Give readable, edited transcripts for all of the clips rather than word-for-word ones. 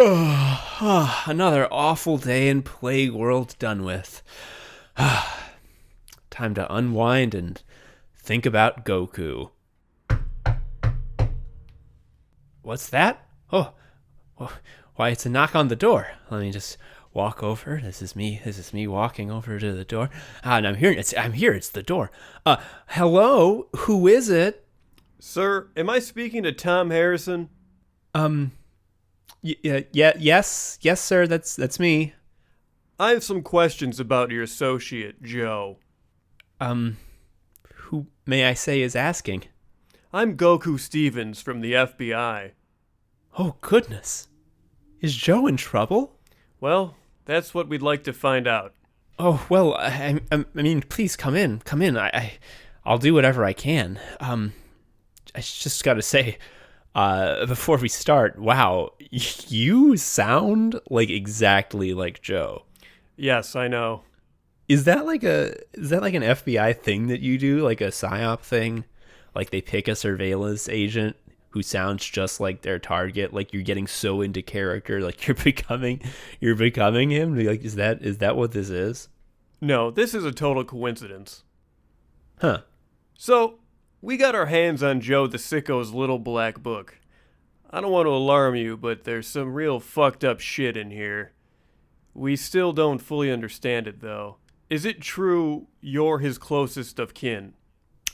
Another awful day in Plague World done with. Time to unwind and think about Goku. What's that? Oh, why, it's a knock on the door. Let me just walk over. This is me walking over to the door. And I'm here. It's the door. Hello? Who is it? Sir, am I speaking to Tom Harrison? Yes, sir, that's me. I have some questions about your associate, Joe. Who may I say is asking? I'm Goku Stevens from the FBI. Oh, goodness. Is Joe in trouble? Well, that's what we'd like to find out. Oh, well, I mean, please come in. I'll do whatever I can. I just gotta say, before we start, wow, you sound like exactly like Joe. Yes, I know. Is that like an FBI thing that you do, like a psyop thing? Like they pick a surveillance agent who sounds just like their target, like you're getting so into character, like you're becoming him? Like is that what this is? No, this is a total coincidence. Huh. So, we got our hands on Joe the Sickos' little black book. I don't want to alarm you, but there's some real fucked up shit in here. We still don't fully understand it, though. Is it true you're his closest of kin?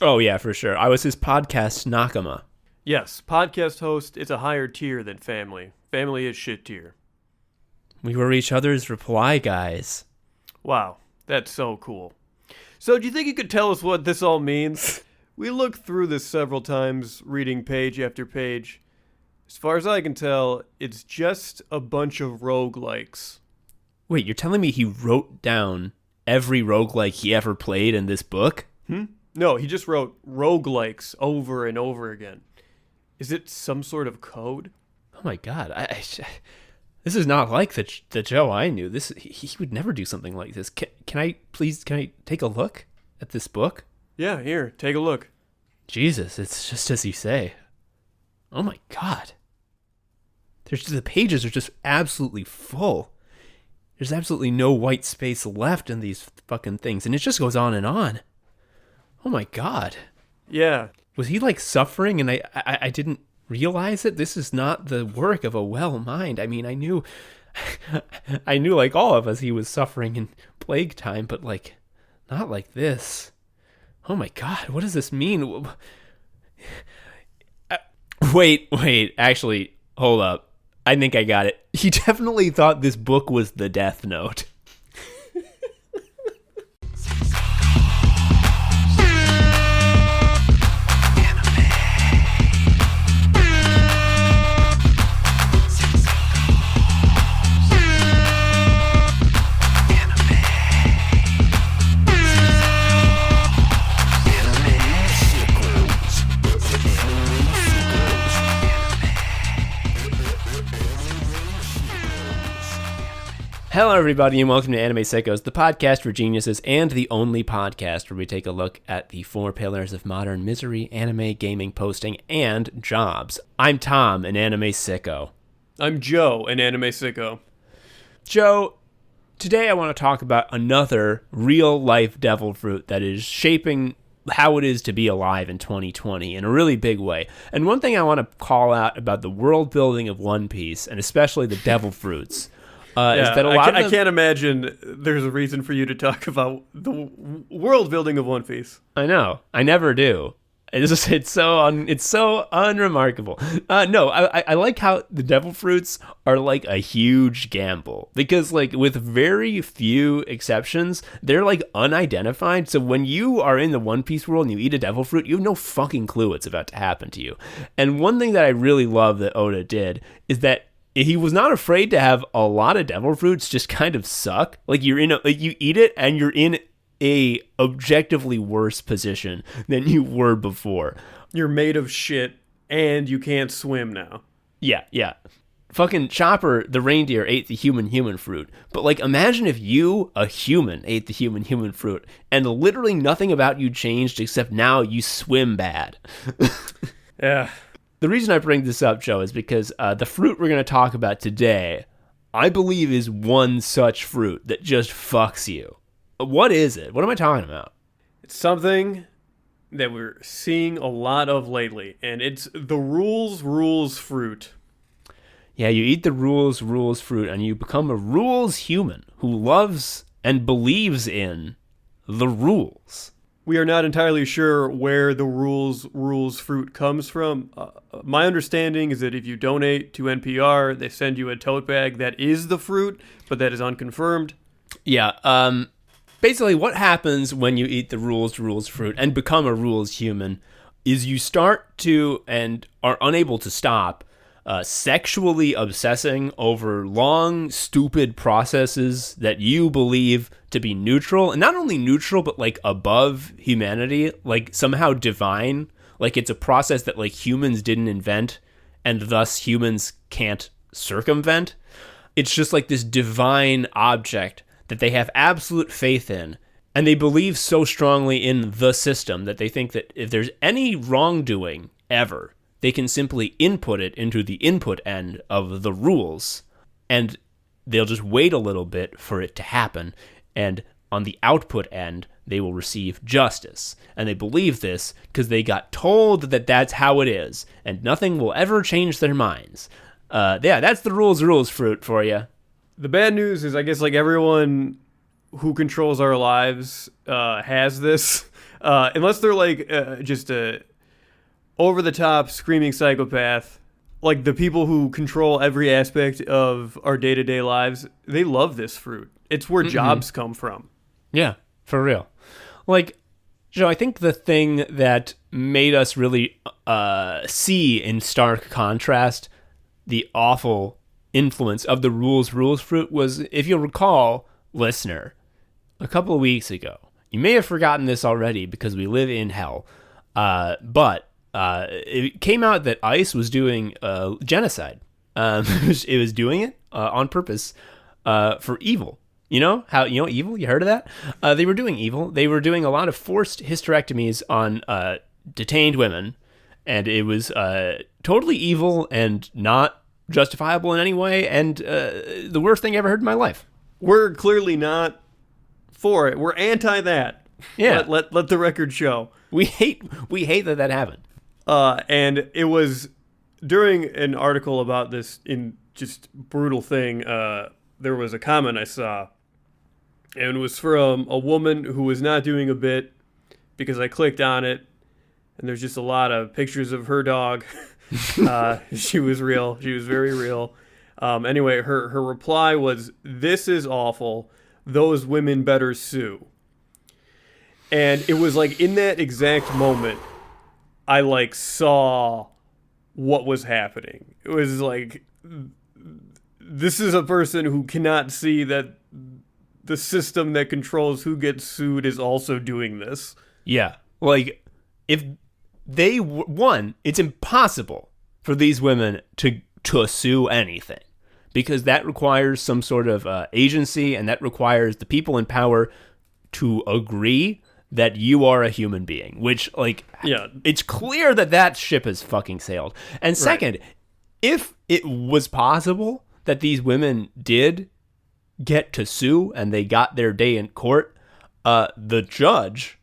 Oh, yeah, for sure. I was his podcast nakama. Yes, podcast host is a higher tier than family. Family is shit tier. We were each other's reply guys. Wow, that's so cool. So do you think you could tell us what this all means? We looked through this several times, reading page after page. As far as I can tell, it's just a bunch of roguelikes. Wait, you're telling me he wrote down every roguelike he ever played in this book? No, he just wrote roguelikes over and over again. Is it some sort of code? Oh my god, this is not like the Joe I knew. He would never do something like this. Can I take a look at this book? Yeah, here, take a look. Jesus, it's just as you say. Oh my god. The pages are just absolutely full. There's absolutely no white space left in these fucking things, and it just goes on and on. Oh my god. Yeah. Was he like suffering and I didn't realize it? This is not the work of a well mind. I mean, I knew like all of us he was suffering in plague time, but like not like this. Oh my god, what does this mean? Wait, actually, hold up. I think I got it. He definitely thought this book was the Death Note. Hello, everybody, and welcome to Anime Sickos, the podcast for geniuses and the only podcast where we take a look at the four pillars of modern misery, anime, gaming, posting, and jobs. I'm Tom, an anime sicko. I'm Joe, an anime sicko. Joe, today I want to talk about another real-life devil fruit that is shaping how it is to be alive in 2020 in a really big way. And one thing I want to call out about the world building of One Piece, and especially the devil fruits, is that I can't imagine there's a reason for you to talk about the world building of One Piece. I know. I never do. It's so unremarkable. No, I like how the devil fruits are like a huge gamble because like with very few exceptions, they're like unidentified. So when you are in the One Piece world and you eat a devil fruit, you have no fucking clue what's about to happen to you. And one thing that I really love that Oda did is that he was not afraid to have a lot of devil fruits just kind of suck. Like you eat it and you're in a objectively worse position than you were before. You're made of shit and you can't swim now. Yeah. Fucking Chopper, the reindeer, ate the human fruit. But like imagine if you, a human, ate the human fruit and literally nothing about you changed except now you swim bad. Yeah. The reason I bring this up, Joe, is because the fruit we're going to talk about today, I believe, is one such fruit that just fucks you. What is it? What am I talking about? It's something that we're seeing a lot of lately, and it's the rules fruit. Yeah, you eat the rules fruit, and you become a rules human who loves and believes in the rules. We are not entirely sure where the rules fruit comes from. My understanding is that if you donate to NPR, they send you a tote bag that is the fruit, but that is unconfirmed. Yeah, basically what happens when you eat the rules fruit and become a rules human is you start to, and are unable to stop, sexually obsessing over long, stupid processes that you believe to be neutral, and not only neutral, but like above humanity, like somehow divine, like it's a process that like humans didn't invent, and thus humans can't circumvent. It's just like this divine object that they have absolute faith in, and they believe so strongly in the system that they think that if there's any wrongdoing ever, they can simply input it into the input end of the rules, and they'll just wait a little bit for it to happen, and on the output end, they will receive justice. And they believe this because they got told that that's how it is, and nothing will ever change their minds. Yeah, that's the rules fruit for you. The bad news is, I guess, like everyone who controls our lives has this, unless they're like just a over-the-top screaming psychopath. Like the people who control every aspect of our day-to-day lives, they love this fruit. It's where jobs come from. Yeah, for real. Like, Joe, I think the thing that made us really see in stark contrast the awful influence of the rules fruit was, if you'll recall, listener, a couple of weeks ago, you may have forgotten this already because we live in hell, but it came out that ICE was doing genocide. It was doing it on purpose for evil. You know how evil? You heard of that? They were doing evil. They were doing a lot of forced hysterectomies on detained women, and it was totally evil and not justifiable in any way, and the worst thing I ever heard in my life. We're clearly not for it. We're anti that. Yeah. Let the record show. We hate that happened. And it was during an article about this in just brutal thing. There was a comment I saw, and it was from a woman who was not doing a bit because I clicked on it, and there's just a lot of pictures of her dog. She was real. She was very real. Anyway, her reply was, "This is awful. Those women better sue." And it was like in that exact moment, I like saw what was happening. It was like, this is a person who cannot see that the system that controls who gets sued is also doing this. Yeah. Like, if they one, it's impossible for these women to sue anything, because that requires some sort of agency, and that requires the people in power to agree that you are a human being, which, like, yeah, it's clear that ship has fucking sailed. And second, right, if it was possible that these women did get to sue and they got their day in court, the judge,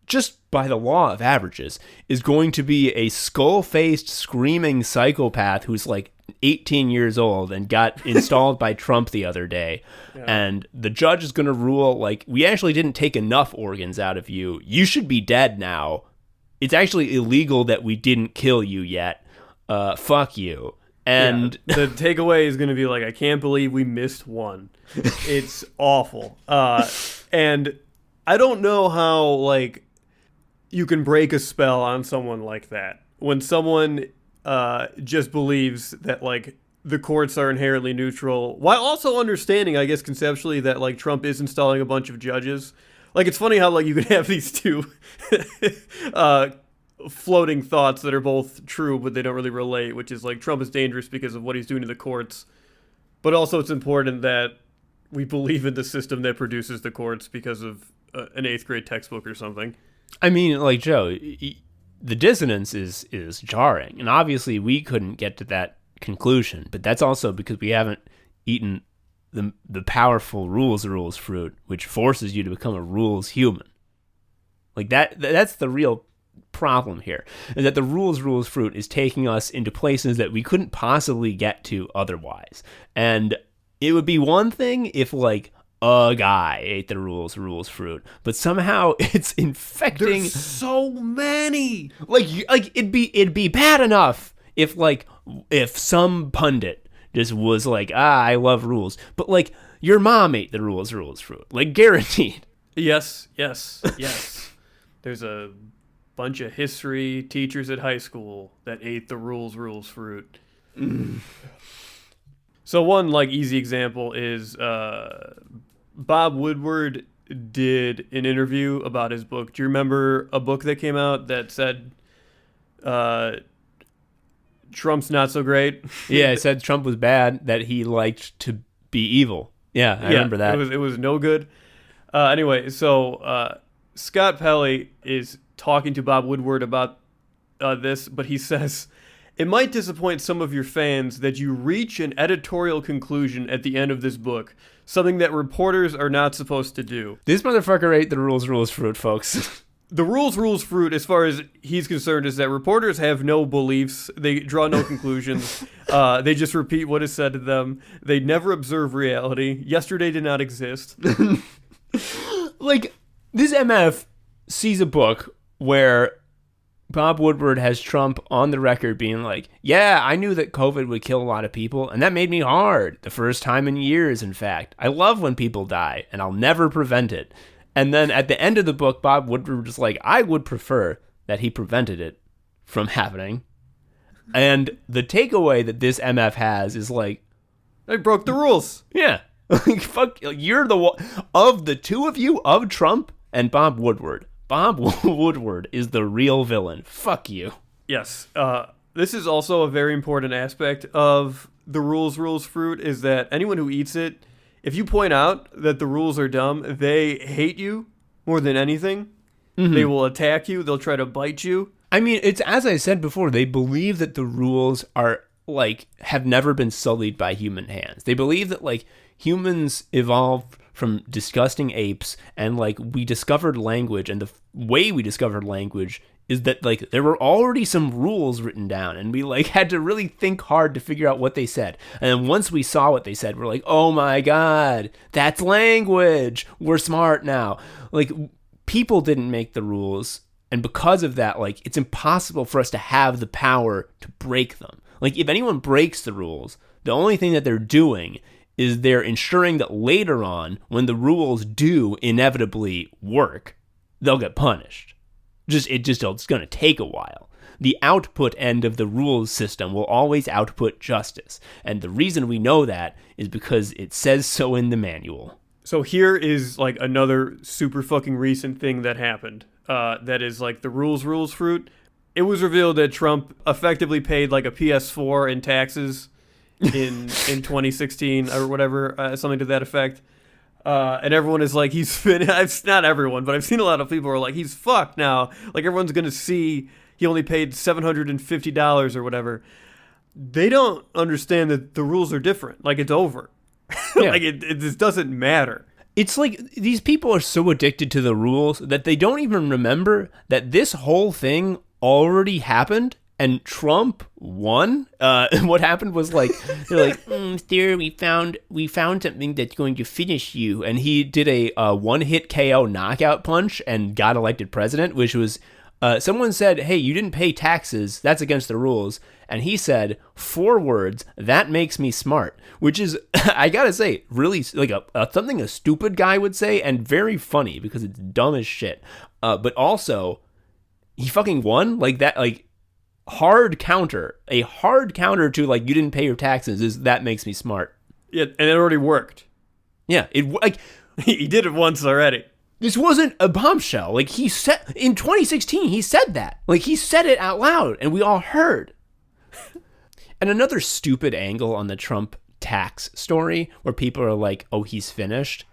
just by the law of averages, is going to be a skull-faced, screaming psychopath who's like 18 years old and got installed by Trump the other day. Yeah. And the judge is going to rule, like, we actually didn't take enough organs out of you. You should be dead now. It's actually illegal that we didn't kill you yet. Fuck you. And the takeaway is going to be like, I can't believe we missed one. It's awful. And I don't know how, like, you can break a spell on someone like that. When someone just believes that, like, the courts are inherently neutral, while also understanding, I guess, conceptually that, like, Trump is installing a bunch of judges. Like, it's funny how, like, you could have these two floating thoughts that are both true, but they don't really relate, which is, like, Trump is dangerous because of what he's doing to the courts. But also it's important that we believe in the system that produces the courts because of an 8th grade textbook or something. I mean, like, Joe, the dissonance is jarring. And obviously we couldn't get to that conclusion, but that's also because we haven't eaten the powerful rules fruit, which forces you to become a rules human. Like that's the real problem here, is that the rules fruit is taking us into places that we couldn't possibly get to otherwise. And it would be one thing if like a guy ate the rules fruit, but somehow it's infecting. There's so many. Like it'd be bad enough if some pundit just was like, I love rules, but like your mom ate the rules fruit, like guaranteed. Yes. There's a bunch of history teachers at high school that ate the rules fruit. So one like easy example is Bob Woodward did an interview about his book. Do you remember a book that came out that said Trump's not so great? Yeah, it said Trump was bad, that he liked to be evil. Yeah, I remember that. It was no good. Anyway, so Scott Pelley is talking to Bob Woodward about this, but he says, it might disappoint some of your fans that you reach an editorial conclusion at the end of this book, something that reporters are not supposed to do. This motherfucker ate the rules fruit, folks. The rules fruit, as far as he's concerned, is that reporters have no beliefs. They draw no conclusions. They just repeat what is said to them. They never observe reality. Yesterday did not exist. Like, this MF sees a book where Bob Woodward has Trump on the record being like, yeah, I knew that COVID would kill a lot of people, and that made me hard. The first time in years, in fact. I love when people die, and I'll never prevent it. And then at the end of the book, Bob Woodward was like, I would prefer that he prevented it from happening. And the takeaway that this MF has is like, I broke the rules. Yeah. Like, fuck, you're the one. Of the two of you, of Trump and Bob Woodward, Bob Woodward is the real villain. Fuck you. Yes. This is also a very important aspect of the rules fruit, is that anyone who eats it, if you point out that the rules are dumb, they hate you more than anything. Mm-hmm. They will attack you. They'll try to bite you. I mean, it's, as I said before, they believe that the rules are, like, have never been sullied by human hands. They believe that, like, humans evolved from disgusting apes, and, like, we discovered language, and the way we discovered language is that, like, there were already some rules written down, and we, like, had to really think hard to figure out what they said. And then once we saw what they said, we're like, oh my God, that's language. We're smart now. Like, people didn't make the rules, and because of that, like, it's impossible for us to have the power to break them. Like, if anyone breaks the rules, the only thing that they're doing is they're ensuring that later on, when the rules do inevitably work, they'll get punished. It's going to take a while. The output end of the rules system will always output justice. And the reason we know that is because it says so in the manual. So here is like another super fucking recent thing that happened. That is like the rules fruit. It was revealed that Trump effectively paid like a PS4 in taxes in 2016 or whatever, something to that effect. And everyone is like, it's not everyone, but I've seen a lot of people who are like, he's fucked now. Like, everyone's going to see he only paid $750 or whatever. They don't understand that the rules are different. Like, it's over. Yeah. Like, it just doesn't matter. It's like these people are so addicted to the rules that they don't even remember that this whole thing already happened. And Trump won. And what happened was like, they're like, there, we found something that's going to finish you. And he did a one-hit KO knockout punch and got elected president, which was, someone said, hey, you didn't pay taxes. That's against the rules. And he said 4 words, that makes me smart, which is, I gotta say, really like something a stupid guy would say, and very funny because it's dumb as shit. But also, he fucking won like that, like, a hard counter to like, you didn't pay your taxes is that makes me smart. Yeah, and it already worked. Yeah, it like he did it once already. This wasn't a bombshell. Like, he said in 2016, he said that. Like, he said it out loud and we all heard. And another stupid angle on the Trump tax story where people are like, oh, he's finished,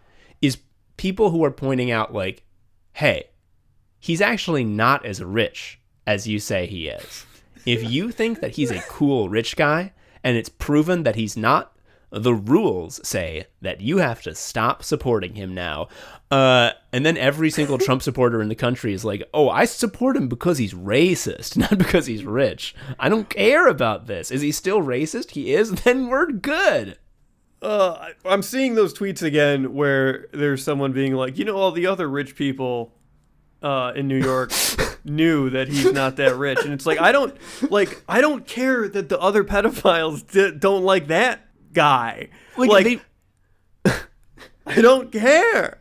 is people who are pointing out like, hey, he's actually not as rich as you say he is. If you think that he's a cool rich guy and it's proven that he's not, the rules say that you have to stop supporting him now. And then every single Trump supporter in the country is like, oh, I support him because he's racist, not because he's rich. I don't care about this. Is he still racist? He is? Then we're good. I'm seeing those tweets again where there's someone being like, all the other rich people in New York knew that he's not that rich. And it's like, I don't care that the other pedophiles don't like that guy. I don't care.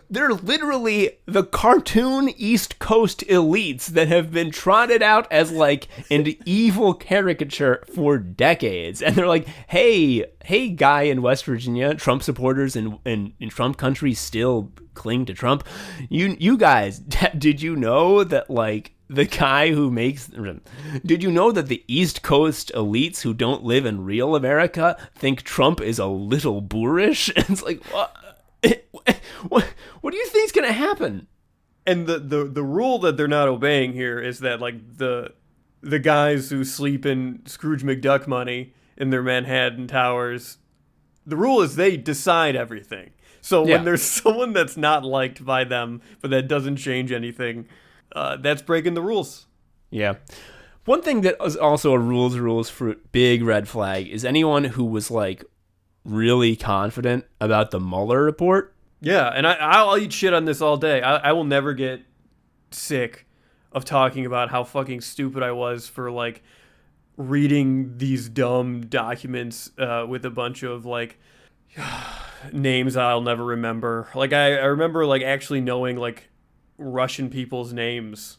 They're literally the cartoon East Coast elites that have been trotted out as like an evil caricature for decades. And they're like, hey, guy in West Virginia, Trump supporters in Trump country still cling to Trump. You guys, did you know that like the guy who did you know that the East Coast elites who don't live in real America think Trump is a little boorish? And it's like, what do you think's gonna happen? And the rule that they're not obeying here is that like the guys who sleep in Scrooge McDuck money in their Manhattan towers, the rule is they decide everything. So when there's someone that's not liked by them, but that doesn't change anything, that's breaking the rules. Yeah. One thing that is also a rules fruit, big red flag, is anyone who was like really confident about the Mueller report. Yeah, and I'll eat shit on this all day. I will never get sick of talking about how fucking stupid I was for like reading these dumb documents with a bunch of like names I'll never remember. Like I remember like actually knowing like Russian people's names.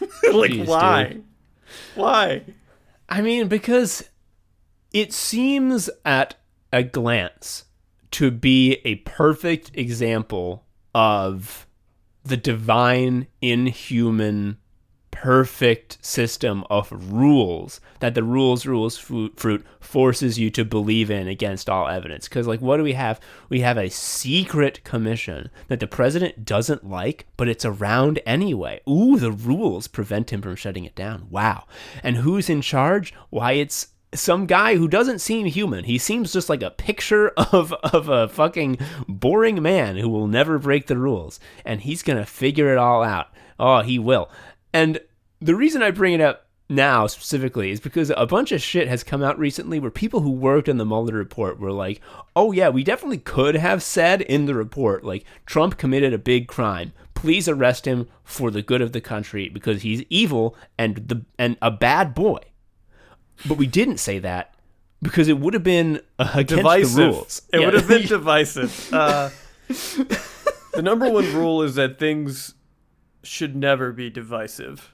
Like, jeez, why? Dude. Why? I mean, because it seems at a glance to be a perfect example of the divine, inhuman, perfect system of rules that the rules fruit forces you to believe in against all evidence. Because like, what do we have? We have a secret commission that the president doesn't like, but it's around anyway. Ooh, the rules prevent him from shutting it down. Wow. And who's in charge? Why, it's some guy who doesn't seem human. He seems just like a picture of a fucking boring man who will never break the rules. And he's going to figure it all out. Oh, he will. And the reason I bring it up now specifically is because a bunch of shit has come out recently where people who worked on the Mueller report were like, oh yeah, we definitely could have said in the report, like, Trump committed a big crime. Please arrest him for the good of the country because he's evil and a bad boy. But we didn't say that because it would have been against divisive. The rules. It would have been divisive. The number one rule is that things should never be divisive.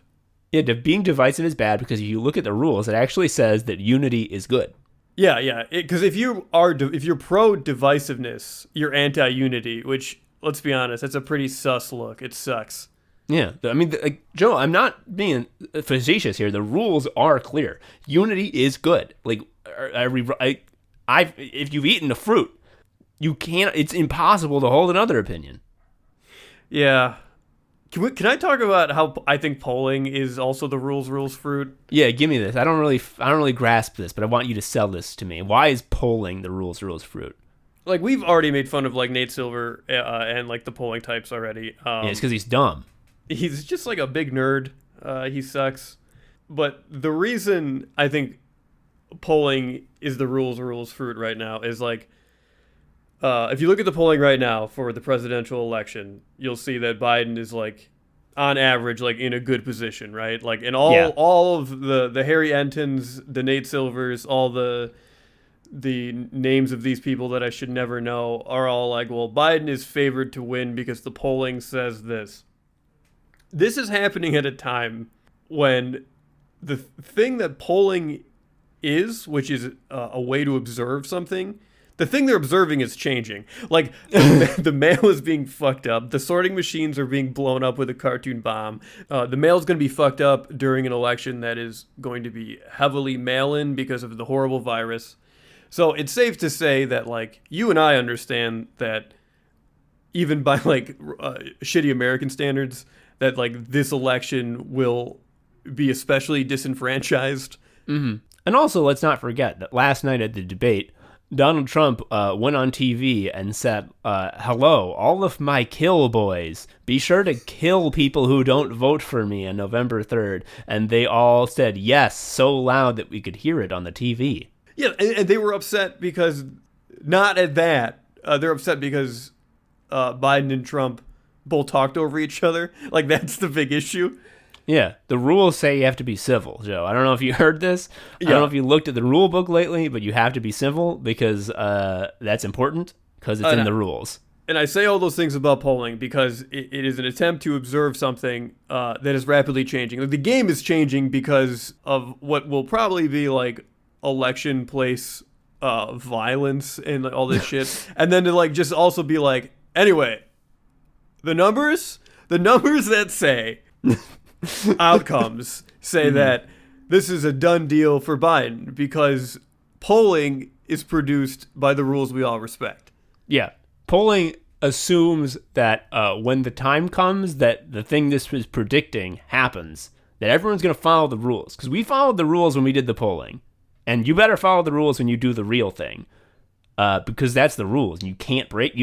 Yeah, being divisive is bad because if you look at the rules, it actually says that unity is good. Yeah. Because if you're pro divisiveness, you're anti-unity, which, let's be honest, that's a pretty sus look. It sucks. Yeah, I mean, Joe, I'm not being facetious here. The rules are clear. Unity is good. Like, if you've eaten the fruit, you can't. It's impossible to hold another opinion. Yeah. Can I talk about how I think polling is also the rules fruit? Yeah, give me this. I don't really grasp this, but I want you to sell this to me. Why is polling the rules fruit? Like, we've already made fun of like Nate Silver and like the polling types already. Yeah, it's because he's dumb. He's just like a big nerd. He sucks. But the reason I think polling is the rules fruit right now is like, if you look at the polling right now for the presidential election, you'll see that Biden is like, on average, like in a good position, right? Like in all of the Harry Entons, the Nate Silvers, all the names of these people that I should never know are all like, well, Biden is favored to win because the polling says this. This is happening at a time when the thing that polling is, which is a way to observe something, the thing they're observing is changing. Like, the mail is being fucked up. The sorting machines are being blown up with a cartoon bomb. The mail's going to be fucked up during an election that is going to be heavily mail-in because of the horrible virus. So it's safe to say that, like, you and I understand that even by, like, shitty American standards, that like this election will be especially disenfranchised. Mm-hmm. And also, let's not forget that last night at the debate, Donald Trump went on TV and said, hello, all of my kill boys. Be sure to kill people who don't vote for me on November 3rd. And they all said yes so loud that we could hear it on the TV. Yeah, and they were upset because, not at that, they're upset because Biden and Trump both talked over each other. Like, that's the big issue. Yeah, the rules say you have to be civil, Joe. I don't know if you heard this. I don't know if you looked at the rule book lately, but you have to be civil because that's important because it's in the rules. And I say all those things about polling because it is an attempt to observe something that is rapidly changing. Like, the game is changing because of what will probably be like election place violence and all this shit. And then to like just also be like, anyway, the numbers that say... outcomes say that this is a done deal for Biden because polling is produced by the rules we all respect. Yeah. Polling assumes that when the time comes that the thing this was predicting happens, that everyone's going to follow the rules. Because we followed the rules when we did the polling. And you better follow the rules when you do the real thing. Because that's the rules. You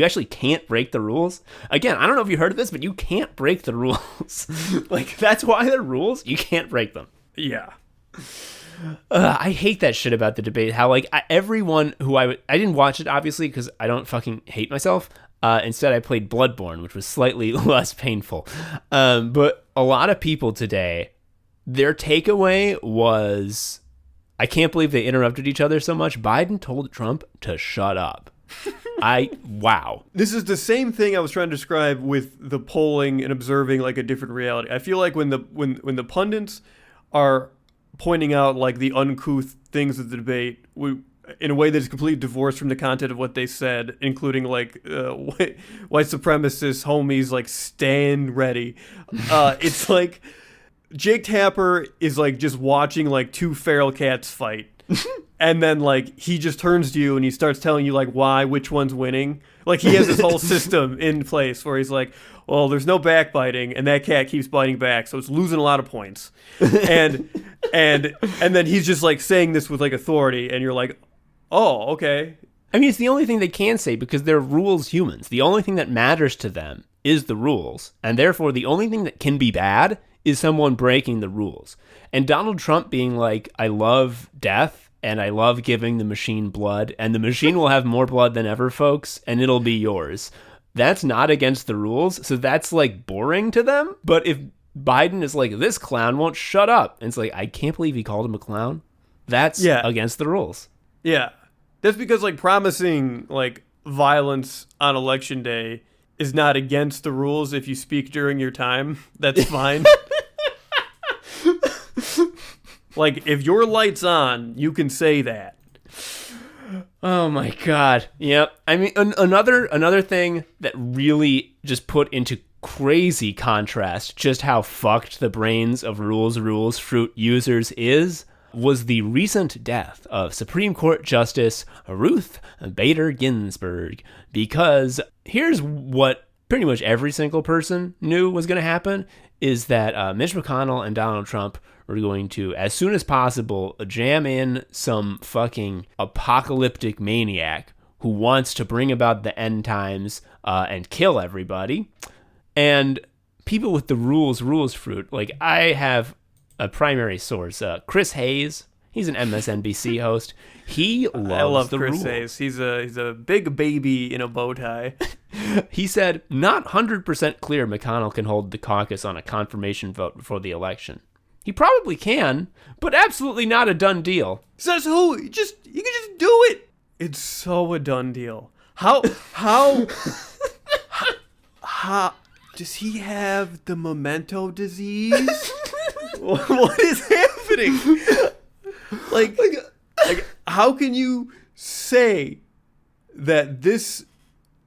actually can't break the rules. Again, I don't know if you heard of this, but you can't break the rules. Like, that's why they're rules. You can't break them. Yeah. I hate that shit about the debate. How, like, everyone who I didn't watch it, obviously, because I don't fucking hate myself. Instead, I played Bloodborne, which was slightly less painful. But a lot of people today, their takeaway was... I can't believe they interrupted each other so much. Biden told Trump to shut up. Wow. This is the same thing I was trying to describe with the polling and observing like a different reality. I feel like when the pundits are pointing out like the uncouth things of the debate in a way that is completely divorced from the content of what they said, including like white supremacist homies like stand ready. It's like... Jake Tapper is like just watching like two feral cats fight. And then like he just turns to you and he starts telling you like which one's winning. Like he has this whole system in place where he's like, well, there's no backbiting and that cat keeps biting back, so it's losing a lot of points. And then he's just like saying this with like authority and you're like, oh, okay. I mean, it's the only thing they can say because they're rules humans. The only thing that matters to them is the rules. And therefore the only thing that can be bad is someone breaking the rules. And Donald Trump being like, I love death and I love giving the machine blood and the machine will have more blood than ever, folks, and it'll be yours. That's not against the rules. So that's like boring to them. But if Biden is like, this clown won't shut up, and it's like, I can't believe he called him a clown. That's against the rules. Yeah. That's because like promising like violence on election day is not against the rules. If you speak during your time, that's fine. Like, if your light's on, you can say that. Oh my God. Yep. I mean, another thing that really just put into crazy contrast just how fucked the brains of rules fruit users was the recent death of Supreme Court Justice Ruth Bader Ginsburg. Because here's what pretty much every single person knew was going to happen, is that Mitch McConnell and Donald Trump were going to, as soon as possible, jam in some fucking apocalyptic maniac who wants to bring about the end times and kill everybody. And people with the rules fruit, like I have a primary source, Chris Hayes. He's an MSNBC host. He loves I love the Chris rules. Hayes. He's a big baby in a bow tie. He said, not 100% clear McConnell can hold the caucus on a confirmation vote before the election. He probably can, but absolutely not a done deal. Says who? You can just do it. It's so a done deal. How does he have the memento disease? What is happening? Like, how can you say that this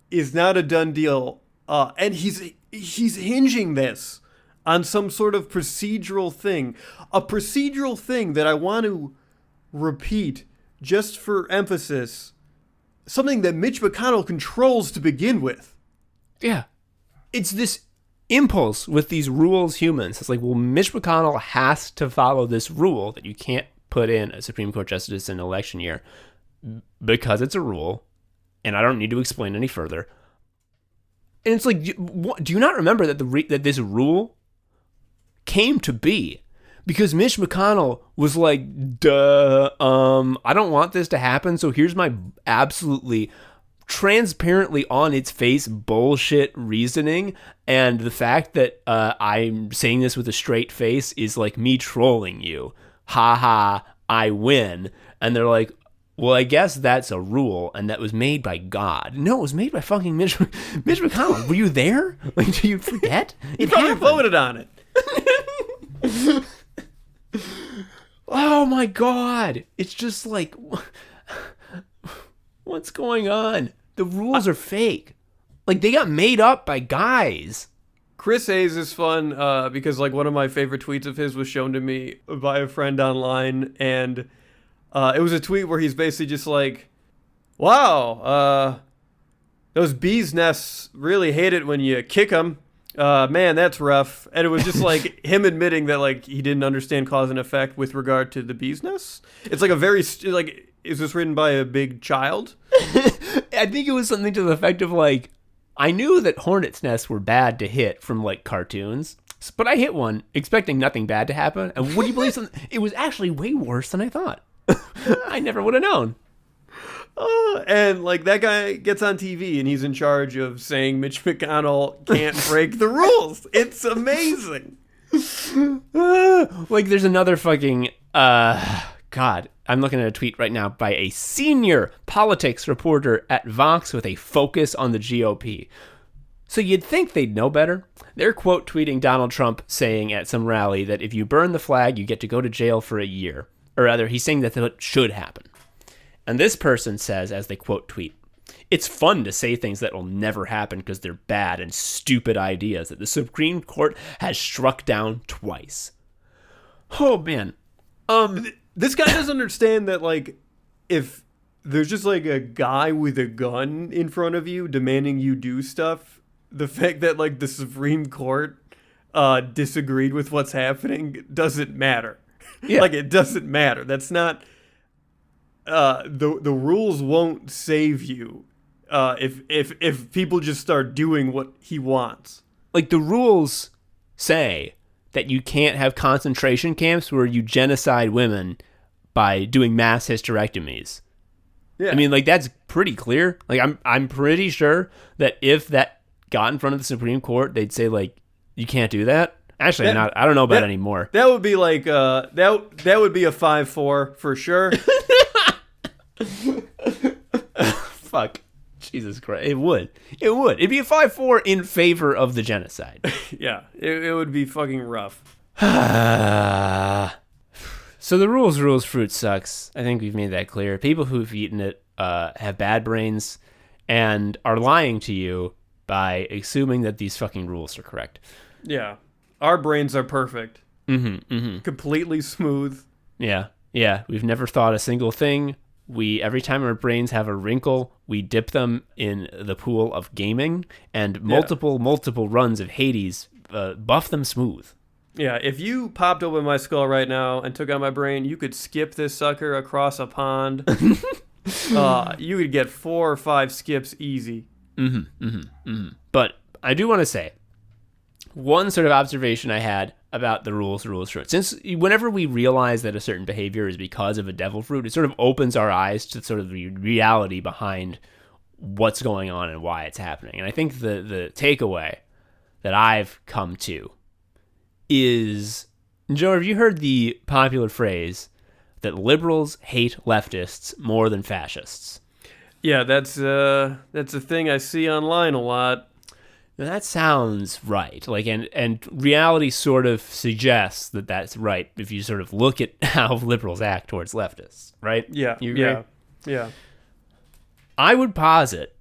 is not a done deal? And he's hinging this on some sort of procedural thing. A procedural thing that I want to repeat just for emphasis. Something that Mitch McConnell controls to begin with. Yeah. It's this impulse with these rules humans. It's like, well, Mitch McConnell has to follow this rule that you can't put in a Supreme Court justice in an election year because it's a rule, and I don't need to explain any further. And it's like, do you not remember that that this rule came to be because Mitch McConnell was like, duh, I don't want this to happen, so here's my absolutely transparently on its face bullshit reasoning, and the fact that I'm saying this with a straight face is like me trolling you. Ha ha, I win. And they're like, well, I guess that's a rule, and that was made by God. No, it was made by fucking Mitch McConnell. Were you there? Like, do you forget? You probably voted on it. Oh my God. It's just like, what's going on? The rules are fake. Like, they got made up by guys. Chris Hayes is fun because, like, one of my favorite tweets of his was shown to me by a friend online, and it was a tweet where he's basically just like, wow, those bees' nests really hate it when you kick them. Man, that's rough. And it was just like him admitting that, like, he didn't understand cause and effect with regard to the bees' nests. It's like a very, like, is this written by a big child? I think it was something to the effect of, like, I knew that hornets' nests were bad to hit from, like, cartoons, but I hit one expecting nothing bad to happen. And would you believe something? It was actually way worse than I thought. I never would have known. And, like, that guy gets on TV and he's in charge of saying Mitch McConnell can't break the rules. It's amazing. Like, there's another fucking, God, I'm looking at a tweet right now by a senior politics reporter at Vox with a focus on the GOP. So you'd think they'd know better. They're quote tweeting Donald Trump saying at some rally that if you burn the flag, you get to go to jail for a year. Or rather, he's saying that what should happen. And this person says, as they quote tweet, it's fun to say things that will never happen because they're bad and stupid ideas that the Supreme Court has struck down twice. Oh, man. This guy doesn't understand that, like, if there's just, like, a guy with a gun in front of you demanding you do stuff, the fact that, like, the Supreme Court disagreed with what's happening doesn't matter. Yeah. Like, it doesn't matter. That's not... the rules won't save you if people just start doing what he wants. Like, the rules say that you can't have concentration camps where you genocide women by doing mass hysterectomies. Yeah. I mean, like, that's pretty clear. Like, I'm pretty sure that if that got in front of the Supreme Court, they'd say, like, you can't do that. Actually, I don't know about anymore. That would be like that would be a 5-4 for sure. Fuck. Jesus Christ. It would. It'd be a 5-4 in favor of the genocide. Yeah. It would be fucking rough. So the rules, fruit sucks. I think we've made that clear. People who've eaten it have bad brains and are lying to you by assuming that these fucking rules are correct. Yeah. Our brains are perfect. Mm-hmm. Completely smooth. Yeah. We've never thought a single thing. Every time our brains have a wrinkle, we dip them in the pool of gaming, and multiple runs of Hades buff them smooth. Yeah, if you popped open my skull right now and took out my brain, you could skip this sucker across a pond. You could get 4 or 5 skips easy. But I do want to say, one sort of observation I had about the rules fruit. Since whenever we realize that a certain behavior is because of a devil fruit, it sort of opens our eyes to sort of the reality behind what's going on and why it's happening. And I think the takeaway that I've come to is, Joe, have you heard the popular phrase that liberals hate leftists more than fascists? Yeah, that's a thing I see online a lot. That sounds right. Like, and reality sort of suggests that that's right if you sort of look at how liberals act towards leftists, right? Yeah. You agree? Yeah. I would posit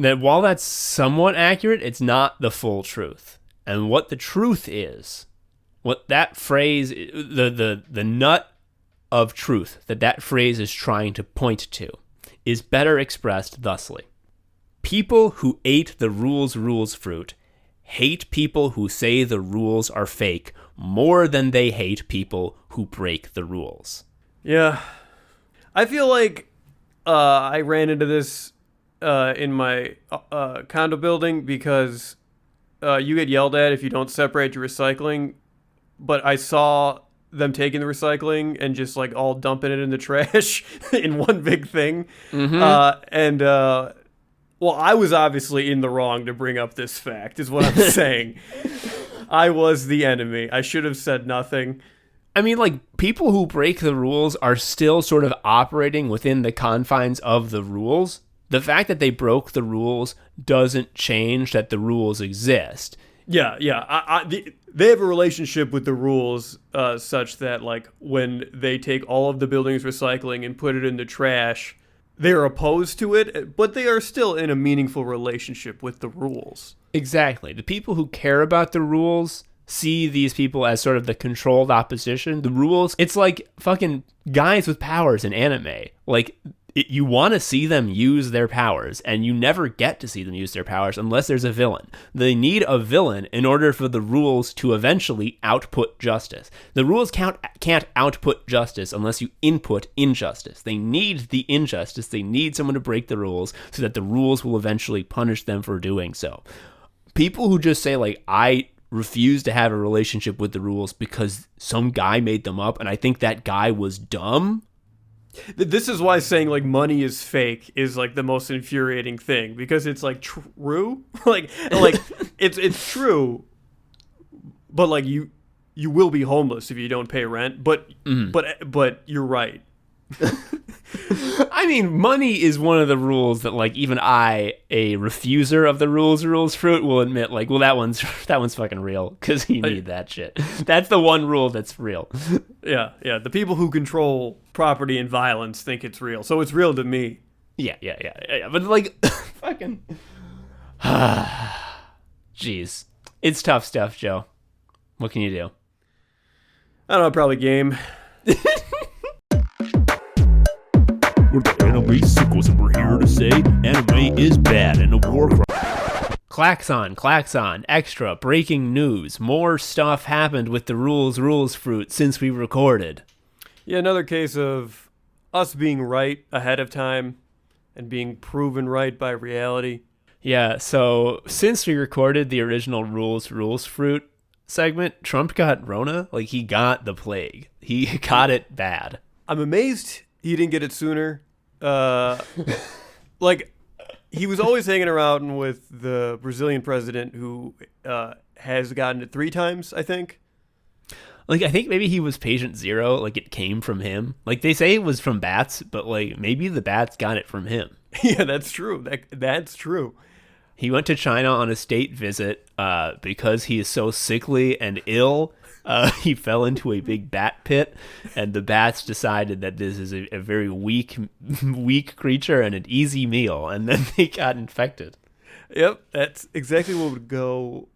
that while that's somewhat accurate, it's not the full truth. And what the truth is, what that phrase, the nut of truth that phrase is trying to point to, is better expressed thusly. People who ate the rules fruit hate people who say the rules are fake more than they hate people who break the rules. Yeah. I feel like I ran into this in my condo building because you get yelled at if you don't separate your recycling. But I saw them taking the recycling and just like all dumping it in the trash in one big thing. Mm-hmm. Well, I was obviously in the wrong to bring up this fact, is what I'm saying. I was the enemy. I should have said nothing. I mean, like, people who break the rules are still sort of operating within the confines of the rules. The fact that they broke the rules doesn't change that the rules exist. Yeah. They have a relationship with the rules such that, like, when they take all of the building's recycling and put it in the trash, they're opposed to it, but they are still in a meaningful relationship with the rules. Exactly. The people who care about the rules see these people as sort of the controlled opposition. The rules, it's like fucking guys with powers in anime. Like, you want to see them use their powers, and you never get to see them use their powers unless there's a villain. They need a villain in order for the rules to eventually output justice. The rules can't output justice unless you input injustice. They need the injustice. They need someone to break the rules so that the rules will eventually punish them for doing so. People who just say, like, I refuse to have a relationship with the rules because some guy made them up, and I think that guy was dumb. This is why saying, like, money is fake is, like, the most infuriating thing, because it's, like, true. like it's true, but, like, you will be homeless if you don't pay rent, but you're right. I mean, money is one of the rules that, like, even I, a refuser of the rules fruit, will admit, like, well, that one's fucking real, because you need that shit. That's the one rule that's real. Yeah. The people who control property and violence think it's real, so it's real to me. Yeah. But, like, fucking... Jeez. It's tough stuff, Joe. What can you do? I don't know, probably game. We're the anime Sickos, and we're here to say anime is bad and a war crime. Klaxon, extra, breaking news. More stuff happened with the rules fruit since we recorded. Yeah, another case of us being right ahead of time and being proven right by reality. Yeah, so since we recorded the original rules fruit segment, Trump got Rona. Like, he got the plague. He got it bad. I'm amazed he didn't get it sooner. Like, he was always hanging around with the Brazilian president who has gotten it 3 times, I think. Like, I think maybe he was patient zero. Like, it came from him. Like, they say it was from bats, but, like, maybe the bats got it from him. Yeah, that's true. That's true. He went to China on a state visit because he is so sickly and ill. He fell into a big bat pit, and the bats decided that this is a very weak creature and an easy meal, and then they got infected. Yep, that's exactly what would go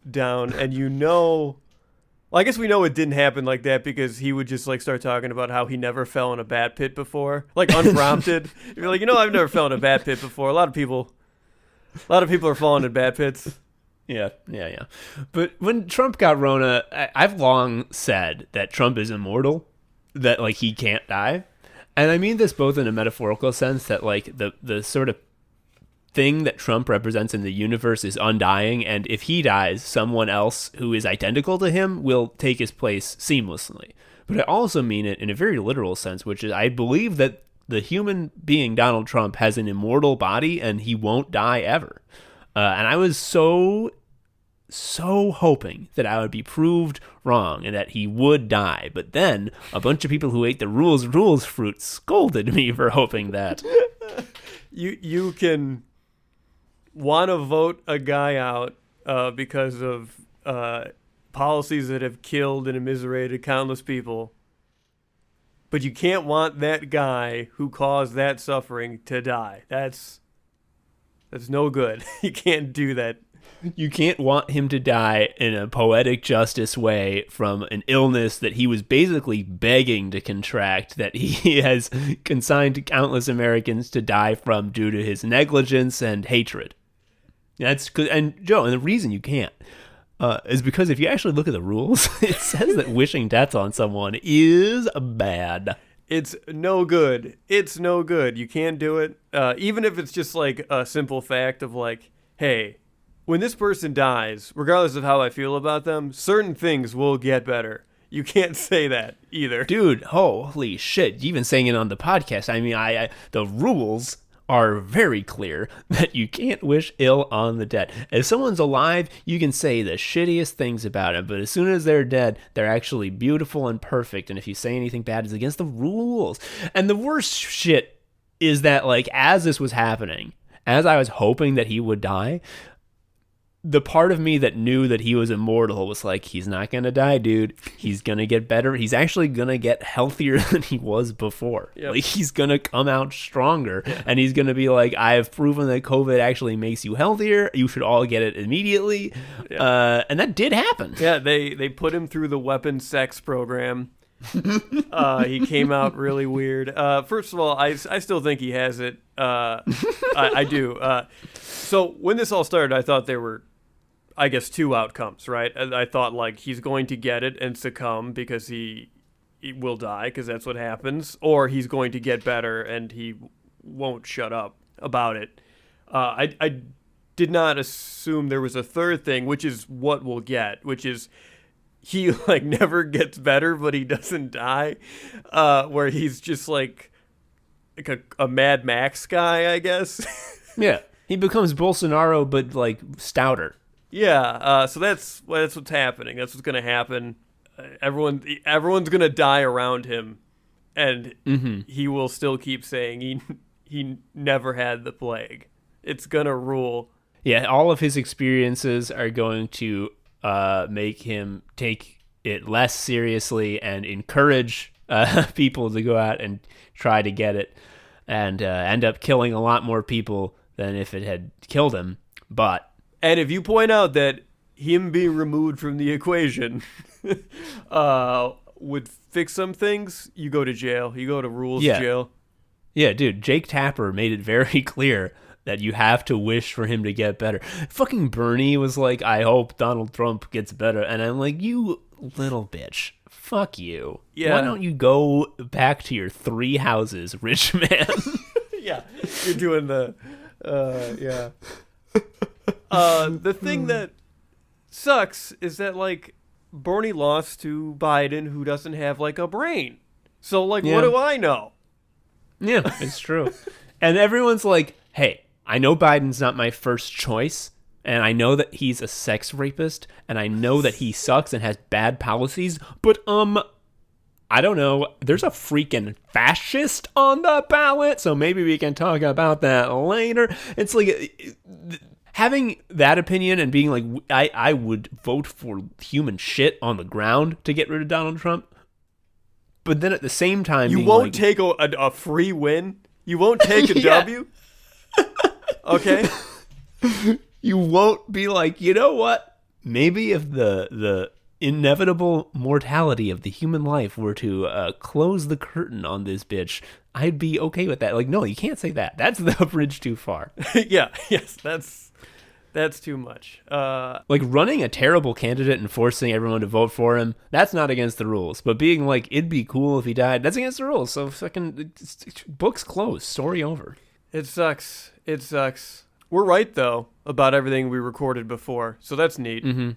down. And well, I guess we know it didn't happen like that because he would just, like, start talking about how he never fell in a bat pit before, like, unprompted. You're like, I've never fell in a bat pit before. A lot of people are falling in bat pits. Yeah. But when Trump got Rona, I've long said that Trump is immortal, that, like, he can't die. And I mean this both in a metaphorical sense, that, like, the sort of thing that Trump represents in the universe is undying, and if he dies, someone else who is identical to him will take his place seamlessly. But I also mean it in a very literal sense, which is I believe that the human being Donald Trump has an immortal body and he won't die ever. And I was so hoping that I would be proved wrong and that he would die. But then a bunch of people who ate the rules fruit scolded me for hoping that. You can want to vote a guy out because of policies that have killed and immiserated countless people. But you can't want that guy who caused that suffering to die. That's no good. You can't do that. You can't want him to die in a poetic justice way from an illness that he was basically begging to contract, that he has consigned countless Americans to die from due to his negligence and hatred. That's good. And Joe, and the reason you can't is because if you actually look at the rules, it says that wishing death on someone is bad. It's no good. It's no good. You can't do it. Even if it's just like a simple fact of like, hey, when this person dies, regardless of how I feel about them, certain things will get better. You can't say that either. Dude, holy shit. Even saying it on the podcast. I mean, the rules are very clear that you can't wish ill on the dead. If someone's alive, you can say the shittiest things about them, but as soon as they're dead, they're actually beautiful and perfect, and if you say anything bad, it's against the rules. And the worst shit is that, like, as this was happening, as I was hoping that he would die, the part of me that knew that he was immortal was like, he's not going to die, dude. He's going to get better. He's actually going to get healthier than he was before. Yep. Like, he's going to come out stronger. Yeah. And he's going to be like, I have proven that COVID actually makes you healthier. You should all get it immediately. Yeah. And that did happen. Yeah, they put him through the weapon sex program. He came out really weird. First of all, I still think he has it. I do. So when this all started, I thought there were, I guess, two outcomes, right? I thought, like, he's going to get it and succumb because he will die because that's what happens, or he's going to get better and he won't shut up about it. I did not assume there was a third thing, which is what we'll get, which is he, like, never gets better, but he doesn't die, where he's just, like a Mad Max guy, I guess. Yeah, he becomes Bolsonaro, but, like, stouter. Yeah, so that's what's happening. That's what's going to happen. Everyone's going to die around him, and he will still keep saying he never had the plague. It's going to rule. Yeah, all of his experiences are going to make him take it less seriously and encourage people to go out and try to get it, and end up killing a lot more people than if it had killed him. And if you point out that him being removed from the equation would fix some things, you go to jail. You go to rules jail. Yeah, dude, Jake Tapper made it very clear that you have to wish for him to get better. Fucking Bernie was like, I hope Donald Trump gets better. And I'm like, you little bitch. Fuck you. Yeah. Why don't you go back to your 3 houses, rich man? Yeah, you're doing the, yeah. The thing that sucks is that, like, Bernie lost to Biden, who doesn't have, like, a brain. So, like, what do I know? Yeah, it's true. And everyone's like, hey, I know Biden's not my first choice, and I know that he's a sex rapist, and I know that he sucks and has bad policies, but, I don't know, there's a freaking fascist on the ballot, so maybe we can talk about that later. It's like, having that opinion and being like, I would vote for human shit on the ground to get rid of Donald Trump, but then at the same time, you won't take a free win? You won't take a W? Okay? You won't be like, you know what? Maybe if the inevitable mortality of the human life were to close the curtain on this bitch, I'd be okay with that. Like, no, you can't say that. That's the bridge too far. Yes, that's too much. Like, running a terrible candidate and forcing everyone to vote for him, that's not against the rules. But being like, it'd be cool if he died, that's against the rules. So fucking book's closed. Story over. It sucks. We're right, though, about everything we recorded before. So that's neat. Mm-hmm.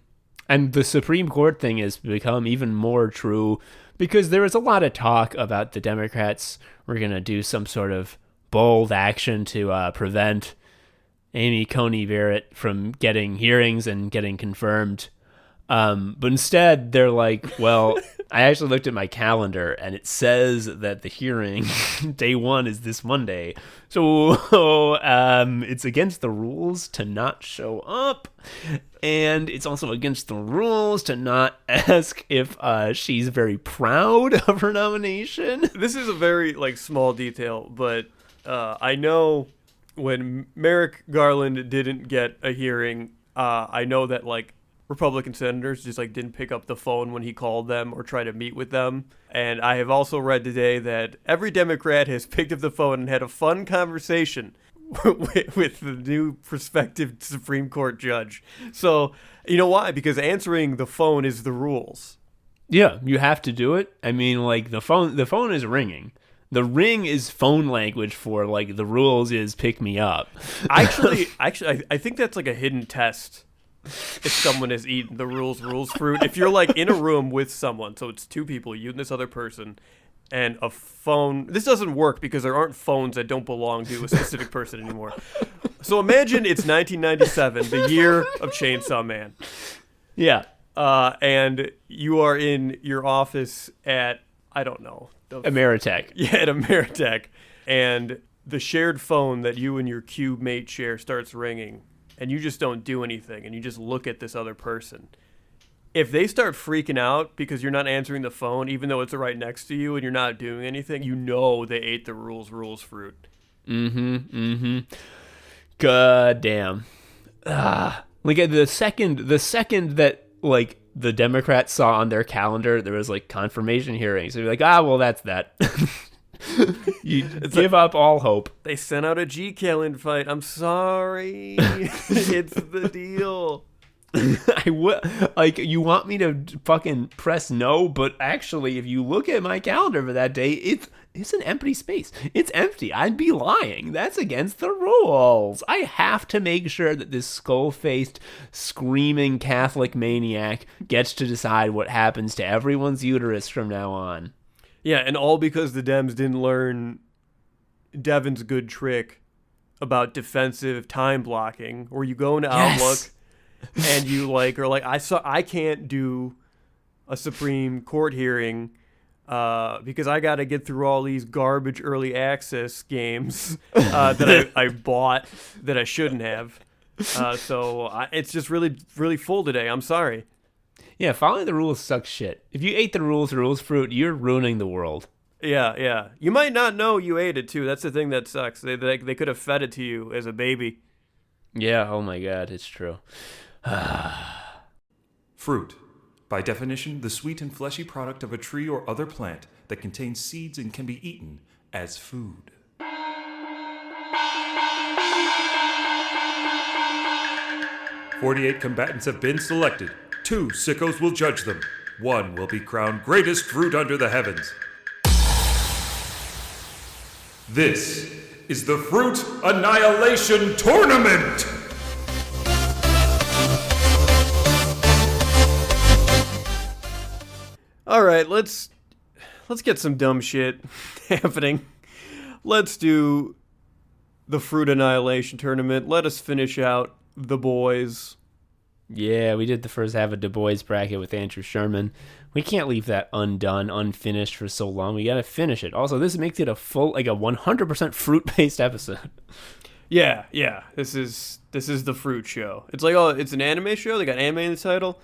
And the Supreme Court thing has become even more true because there was a lot of talk about the Democrats were going to do some sort of bold action to prevent Amy Coney Barrett from getting hearings and getting confirmed. But instead, they're like, well, I actually looked at my calendar, and it says that the hearing, day 1, is this Monday. So it's against the rules to not show up, and it's also against the rules to not ask if she's very proud of her nomination. This is a very, like, small detail, but I know when Merrick Garland didn't get a hearing, I know that, like, Republican senators just, like, didn't pick up the phone when he called them or tried to meet with them. And I have also read today that every Democrat has picked up the phone and had a fun conversation with the new prospective Supreme Court judge. So, you know why? Because answering the phone is the rules. Yeah, you have to do it. I mean, like the phone is ringing. The ring is phone language for like the rules is pick me up. Actually, I think that's like a hidden test. If someone has eaten the rules fruit, if you're like in a room with someone, so it's two people, you and this other person, and a phone. This doesn't work because there aren't phones that don't belong to a specific person anymore. So imagine it's 1997, the year of Chainsaw Man. Yeah. And you are in your office at, I don't know. Ameritech. Yeah, at Ameritech. And the shared phone that you and your cube mate share starts ringing. And you just don't do anything. And you just look at this other person. If they start freaking out because you're not answering the phone, even though it's right next to you and you're not doing anything, you know they ate the rules fruit. God damn. Like the second that like the Democrats saw on their calendar, there was like confirmation hearings. So you're like, well, that's that. You give up all hope. They sent out a GCal invite. I'm sorry. It's the deal. I will, like, you want me to fucking press no, but actually, if you look at my calendar for that day, it's an empty space. It's empty. I'd be lying. That's against the rules. I have to make sure that this skull-faced, screaming Catholic maniac gets to decide what happens to everyone's uterus from now on. Yeah, and all because the Dems didn't learn Devin's good trick about defensive time blocking, where you go into Outlook and you are like, I can't do a Supreme Court hearing because I got to get through all these garbage early access games that I bought that I shouldn't have. It's just really, really full today. I'm sorry. Yeah, following the rules sucks shit. If you ate the rules fruit, you're ruining the world. Yeah. You might not know you ate it, too. That's the thing that sucks. They could have fed it to you as a baby. Yeah, oh my God, it's true. Fruit. By definition, the sweet and fleshy product of a tree or other plant that contains seeds and can be eaten as food. "48 combatants have been selected. 2 sickos will judge them. 1 will be crowned greatest fruit under the heavens. This is the Fruit Annihilation Tournament! All right, let's get some dumb shit happening. Let's do the Fruit Annihilation Tournament. Let us finish out the boys. Yeah, we did the first half of Du Bois bracket with Andrew Sherman. We can't leave that undone, unfinished for so long. We gotta finish it. Also, this makes it a full, like a 100% fruit-based episode. Yeah. This is the fruit show. It's like, oh, it's an anime show. They got anime in the title.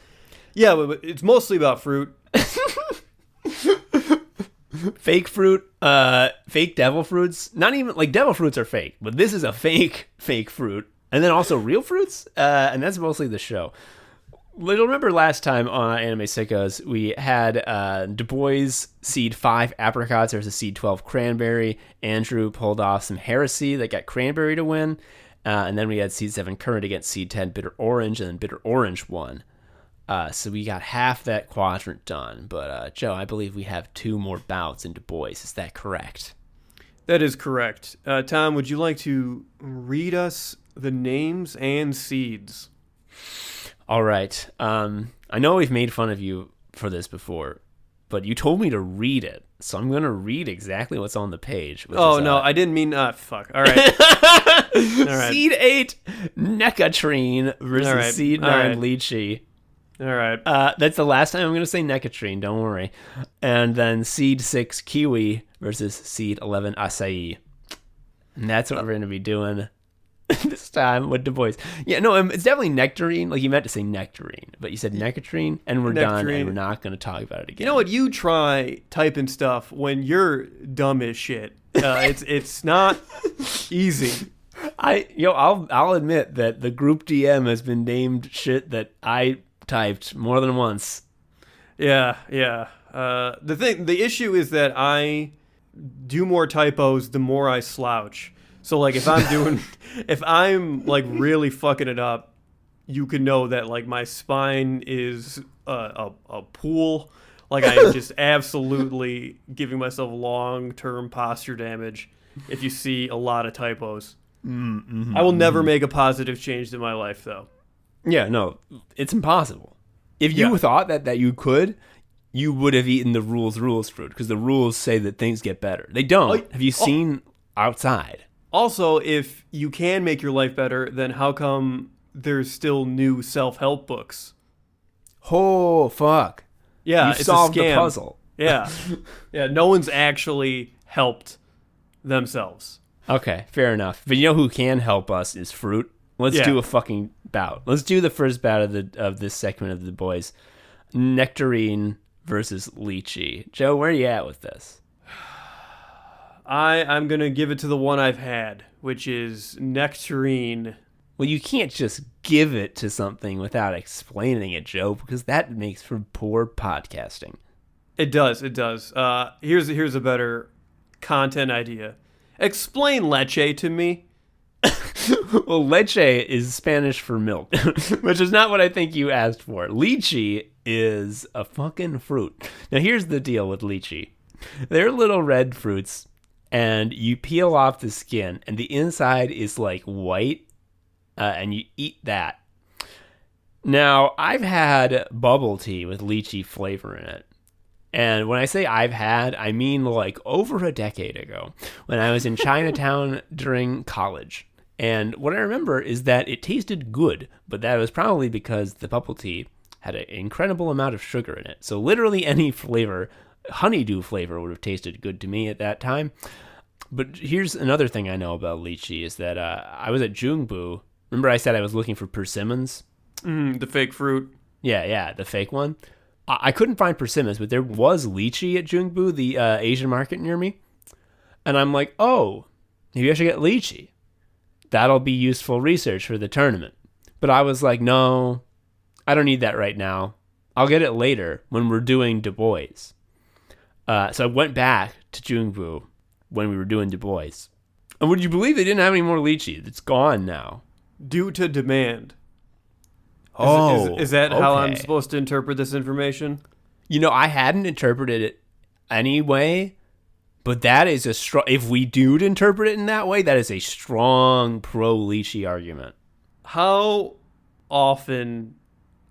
Yeah, but it's mostly about fruit. Fake fruit, fake devil fruits. Not even, like, devil fruits are fake, but this is a fake fruit. And then also real fruits, and that's mostly the show. You'll remember last time on Anime Sickos, we had Du Bois seed 5 apricots versus seed 12 cranberry. Andrew pulled off some heresy that got cranberry to win. And then we had seed 7 currant against seed 10 bitter orange, and then bitter orange won. So we got half that quadrant done. But Joe, I believe we have 2 more bouts in Du Bois. Is that correct? That is correct. Tom, would you like to read us the names and seeds? All right. I know we've made fun of you for this before, but you told me to read it, so I'm going to read exactly what's on the page. No, I didn't mean... fuck. All right. All right. Seed 8, Necatrine versus seed 9, Lychee. All right. That's the last time I'm going to say Necatrine, don't worry. And then seed 6, Kiwi versus seed 11, Acai. And that's what we're going to be doing this time with Du Bois. Yeah, no, it's definitely nectarine. Like, you meant to say nectarine, but you said Necatrine, and we're done, and we're not going to talk about it again. You know what? You try typing stuff when you're dumb as shit. It's not easy. I'll admit that the group DM has been named shit that I typed more than once. Yeah. The issue is that I do more typos the more I slouch. So like if I'm like really fucking it up, you can know that like my spine is a pool. Like I am just absolutely giving myself long-term posture damage if you see a lot of typos. I will never make a positive change in my life, though. Yeah, no, it's impossible. If you thought that you could, you would have eaten the rules fruit, because the rules say that things get better. They don't. Have you seen outside? Also, if you can make your life better, then how come there's still new self-help books? Oh, fuck. Yeah, You've it's solved a scam. the puzzle. Yeah. Yeah, no one's actually helped themselves. Okay, fair enough. But you know who can help us is fruit. Let's do a fucking bout. Let's do the first bout of this segment of the boys. Nectarine versus lychee. Joe, where are you at with this? I'm going to give it to the one I've had, which is nectarine. Well, you can't just give it to something without explaining it, Joe, because that makes for poor podcasting. It does. Here's a better content idea. Explain leche to me. Well, leche is Spanish for milk, which is not what I think you asked for. Lychee is a fucking fruit. Now, here's the deal with lychee. They're little red fruits, and you peel off the skin, and the inside is like white, and you eat that. Now, I've had bubble tea with lychee flavor in it. And when I say I've had, I mean like over a decade ago when I was in Chinatown during college. And what I remember is that it tasted good, but that was probably because the bubble tea had an incredible amount of sugar in it. So literally any flavor, honeydew flavor, would have tasted good to me at that time. But here's another thing I know about lychee is that I was at Jungbu. Remember I said I was looking for persimmons? The fake fruit. Yeah, the fake one. I couldn't find persimmons, but there was lychee at Jungbu, the Asian market near me. And I'm like, oh, maybe I should get lychee. That'll be useful research for the tournament. But I was like, no, I don't need that right now. I'll get it later when we're doing Du Bois. So I went back to Jungbu when we were doing Du Bois. And would you believe they didn't have any more lychee? It's gone now. Due to demand. Is that how I'm supposed to interpret this information? You know, I hadn't interpreted it anyway, but that is a strong... If we do interpret it in that way, that is a strong pro-lychee argument. How often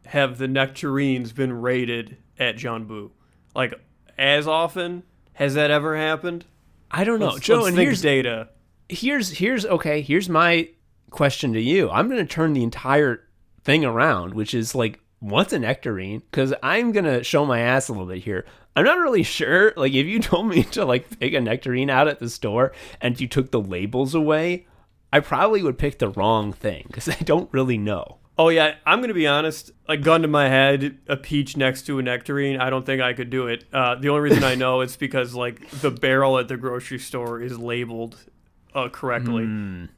have the nectarines been raided at Janbu? Like, as often? Has that ever happened? I don't know. Let's Joe, and think here's data. Here's my question to you. I'm going to turn the entire thing around, which is like, what's a nectarine? Because I'm going to show my ass a little bit here. I'm not really sure. Like, if you told me to like pick a nectarine out at the store and you took the labels away, I probably would pick the wrong thing because I don't really know. Oh, yeah. I'm going to be honest. Like, gun to my head, a peach next to a nectarine, I don't think I could do it. The only reason I know is because, like, the barrel at the grocery store is labeled correctly.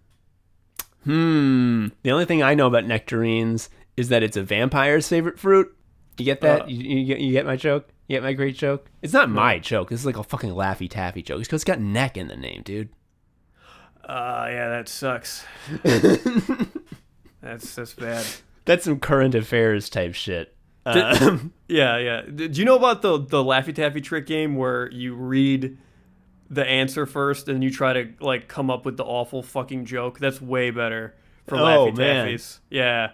The only thing I know about nectarines is that it's a vampire's favorite fruit. You get that? You get my joke? You get my great joke? It's not my joke. This is like a fucking Laffy Taffy joke. It's because it's got neck in the name, dude. Yeah, that sucks. That's bad. That's some current affairs type shit. Yeah. Do you know about the Laffy Taffy trick game where you read the answer first and you try to like come up with the awful fucking joke? That's way better for Laffy Taffies. Yeah.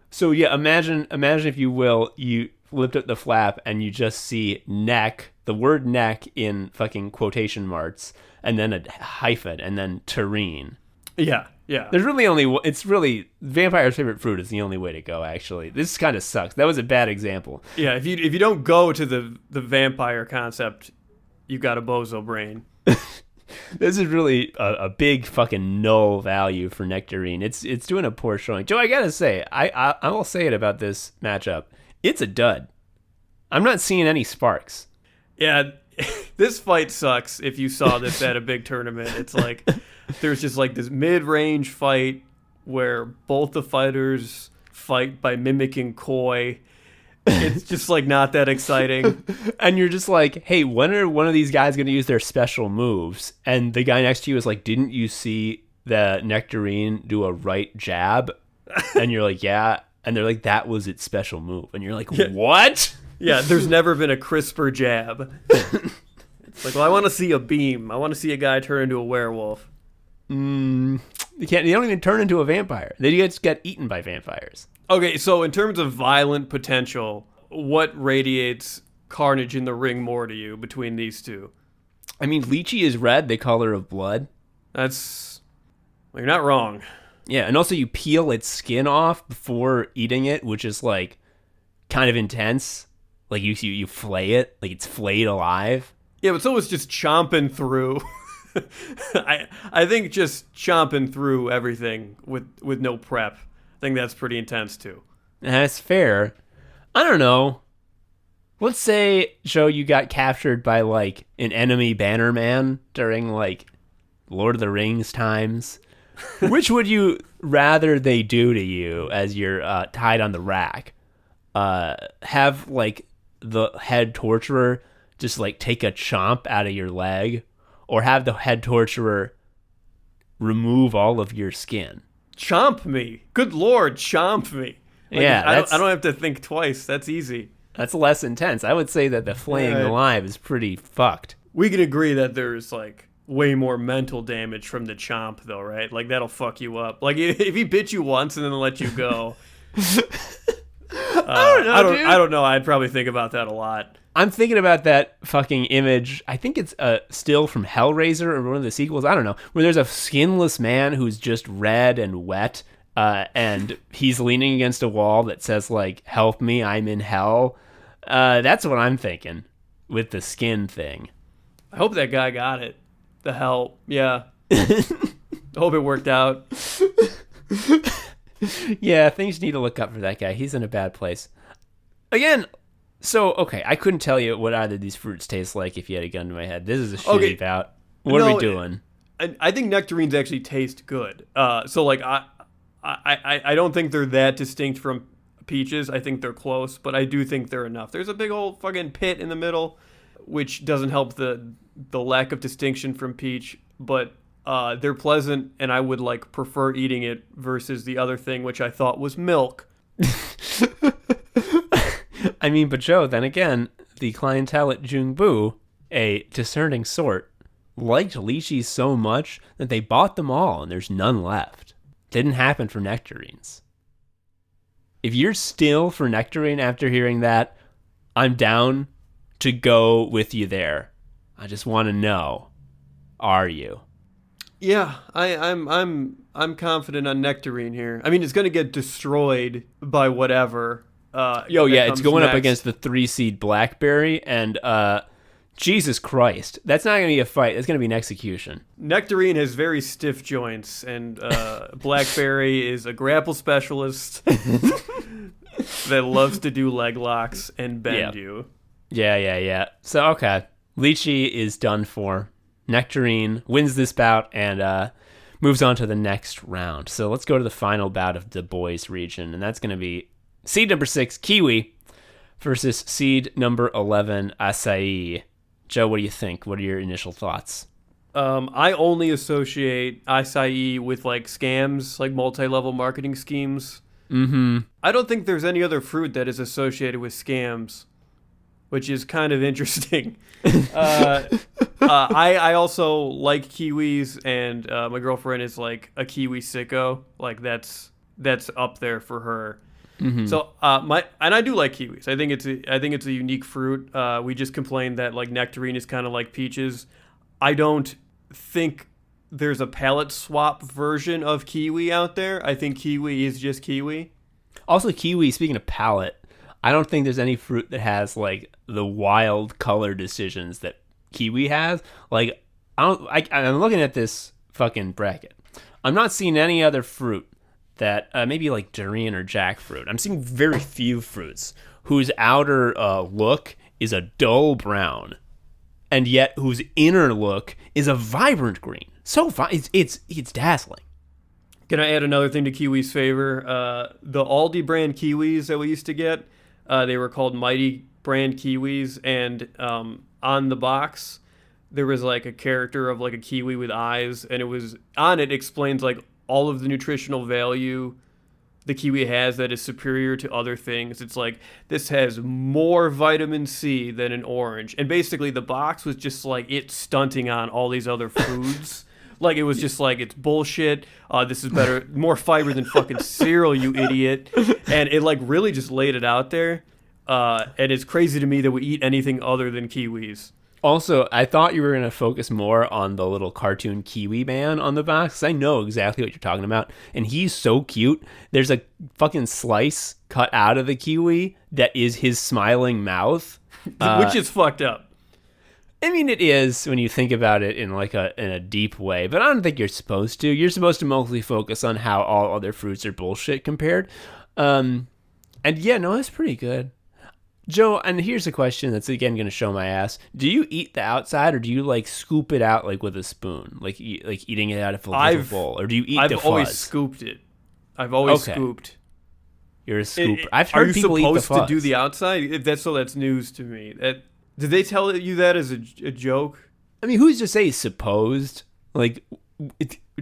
So yeah, imagine if you will, you lift up the flap and you just see neck, the word neck in fucking quotation marks, and then a hyphen, and then terrine. Yeah. There's really it's really vampire's favorite fruit is the only way to go. Actually, this kind of sucks. That was a bad example. Yeah, if you don't go to the vampire concept, you got a bozo brain. This is really a big fucking null value for nectarine. It's doing a poor showing. Joe, I gotta say, I will say it about this matchup. It's a dud. I'm not seeing any sparks. Yeah, this fight sucks. If you saw this at a big tournament, it's like there's just like this mid-range fight where both the fighters fight by mimicking koi, It's just like not that exciting. And you're just like, hey, when are one of these guys going to use their special moves? And the guy next to you is like, didn't you see the Nectarine do a right jab? And you're like, yeah. And they're like, that was its special move. And you're like, what? Yeah, there's never been a crisper jab. It's like, well, I want to see a beam. I want to see a guy turn into a werewolf. You don't even turn into a vampire. They just get eaten by vampires. Okay, so in terms of violent potential, what radiates carnage in the ring more to you between these two? I mean, lychee is red, the color of blood. That's... Well, you're not wrong. Yeah, and also you peel its skin off before eating it, which is like kind of intense. Like you flay it, like it's flayed alive. Yeah, but so is just chomping through. I think just chomping through everything with no prep. I think that's pretty intense too. That's fair. I don't know. Let's say, Joe, you got captured by like an enemy bannerman during like Lord of the Rings times. Which would you rather they do to you as you're tied on the rack? Have like the head torturer just like take a chomp out of your leg, or have the head torturer remove all of your skin? Chomp me. Good Lord, chomp me. Like, Yeah, I don't have to think twice. That's easy. That's less intense. I would say that the flaying Right. alive is pretty fucked. We can agree that there's like way more mental damage from the chomp though, right? Like that'll fuck you up. Like if he bit you once and then let you go. I don't know. I'd probably think about that a lot. I'm thinking about that fucking image. I think it's still from Hellraiser or one of the sequels. I don't know. Where there's a skinless man who's just red and wet, and he's leaning against a wall that says like, "Help me, I'm in hell." That's what I'm thinking with the skin thing. I hope that guy got it. The hell, yeah. I hope it worked out. Yeah, things need to look up for that guy. He's in a bad place. Again, so, okay, I couldn't tell you what either of these fruits taste like if you had a gun to my head. This is a shitty bout. What are we doing? I think nectarines actually taste good. So, like, I don't think they're that distinct from peaches. I think they're close, but I do think they're enough. There's a big old fucking pit in the middle, which doesn't help the lack of distinction from peach, but they're pleasant, and I would like prefer eating it versus the other thing, which I thought was milk. I mean, but Joe, then again, the clientele at Jungbu, a discerning sort, liked lychees so much that they bought them all, and there's none left. Didn't happen for nectarines. If you're still for nectarine after hearing that, I'm down to go with you there. I just want to know, are you? Yeah, I'm confident on nectarine here. I mean, it's gonna get destroyed by whatever. It's going up against the 3-seed blackberry, and Jesus Christ, that's not gonna be a fight. That's gonna be an execution. Nectarine has very stiff joints, and blackberry is a grapple specialist that loves to do leg locks and bend you. Yeah. So, okay. Lychee is done for. Nectarine wins this bout and moves on to the next round. So let's go to the final bout of the boys region, and that's going to be seed number 6, Kiwi, versus seed number 11, Acai. Joe, what do you think? What are your initial thoughts? I only associate acai with like scams, like multi-level marketing schemes. Mm-hmm. I don't think there's any other fruit that is associated with scams, which is kind of interesting. I also like kiwis, and my girlfriend is like a kiwi sicko. Like that's up there for her. Mm-hmm. So I do like kiwis. I think it's a unique fruit. We just complained that like nectarine is kind of like peaches. I don't think there's a palate swap version of kiwi out there. I think kiwi is just kiwi. Also, kiwi, speaking of palate, I don't think there's any fruit that has like the wild color decisions that kiwi has. Like, I'm looking at this fucking bracket. I'm not seeing any other fruit that maybe like durian or jackfruit. I'm seeing very few fruits whose outer look is a dull brown, and yet whose inner look is a vibrant green. So it's dazzling. Can I add another thing to kiwi's favor? The Aldi brand kiwis that we used to get, They were called Mighty brand kiwis, and on the box there was like a character of like a kiwi with eyes, and it was on it explains like all of the nutritional value the kiwi has that is superior to other things. It's like, this has more vitamin C than an orange. And basically the box was just like it stunting on all these other foods. Like, it was just like, it's bullshit. This is better, more fiber than fucking cereal, you idiot. And it like really just laid it out there. And it's crazy to me that we eat anything other than kiwis. Also, I thought you were going to focus more on the little cartoon kiwi man on the box, 'cause I know exactly what you're talking about. And he's so cute. There's a fucking slice cut out of the kiwi that is his smiling mouth. Which is fucked up. I mean, it is when you think about it in like in a deep way, but I don't think you're supposed to. You're supposed to mostly focus on how all other fruits are bullshit compared. And yeah, no, it's pretty good. Joe, and here's a question that's again going to show my ass. Do you eat the outside, or do you like scoop it out like with a spoon, like eating it out of a little bowl, or do you eat the fuzz? I've always scooped it. I've always scooped. You're a scooper. I've heard people eat the fuzz. Are you supposed to do the outside? If that's news to me. Did they tell you that as a joke? I mean, who's to say supposed? Like,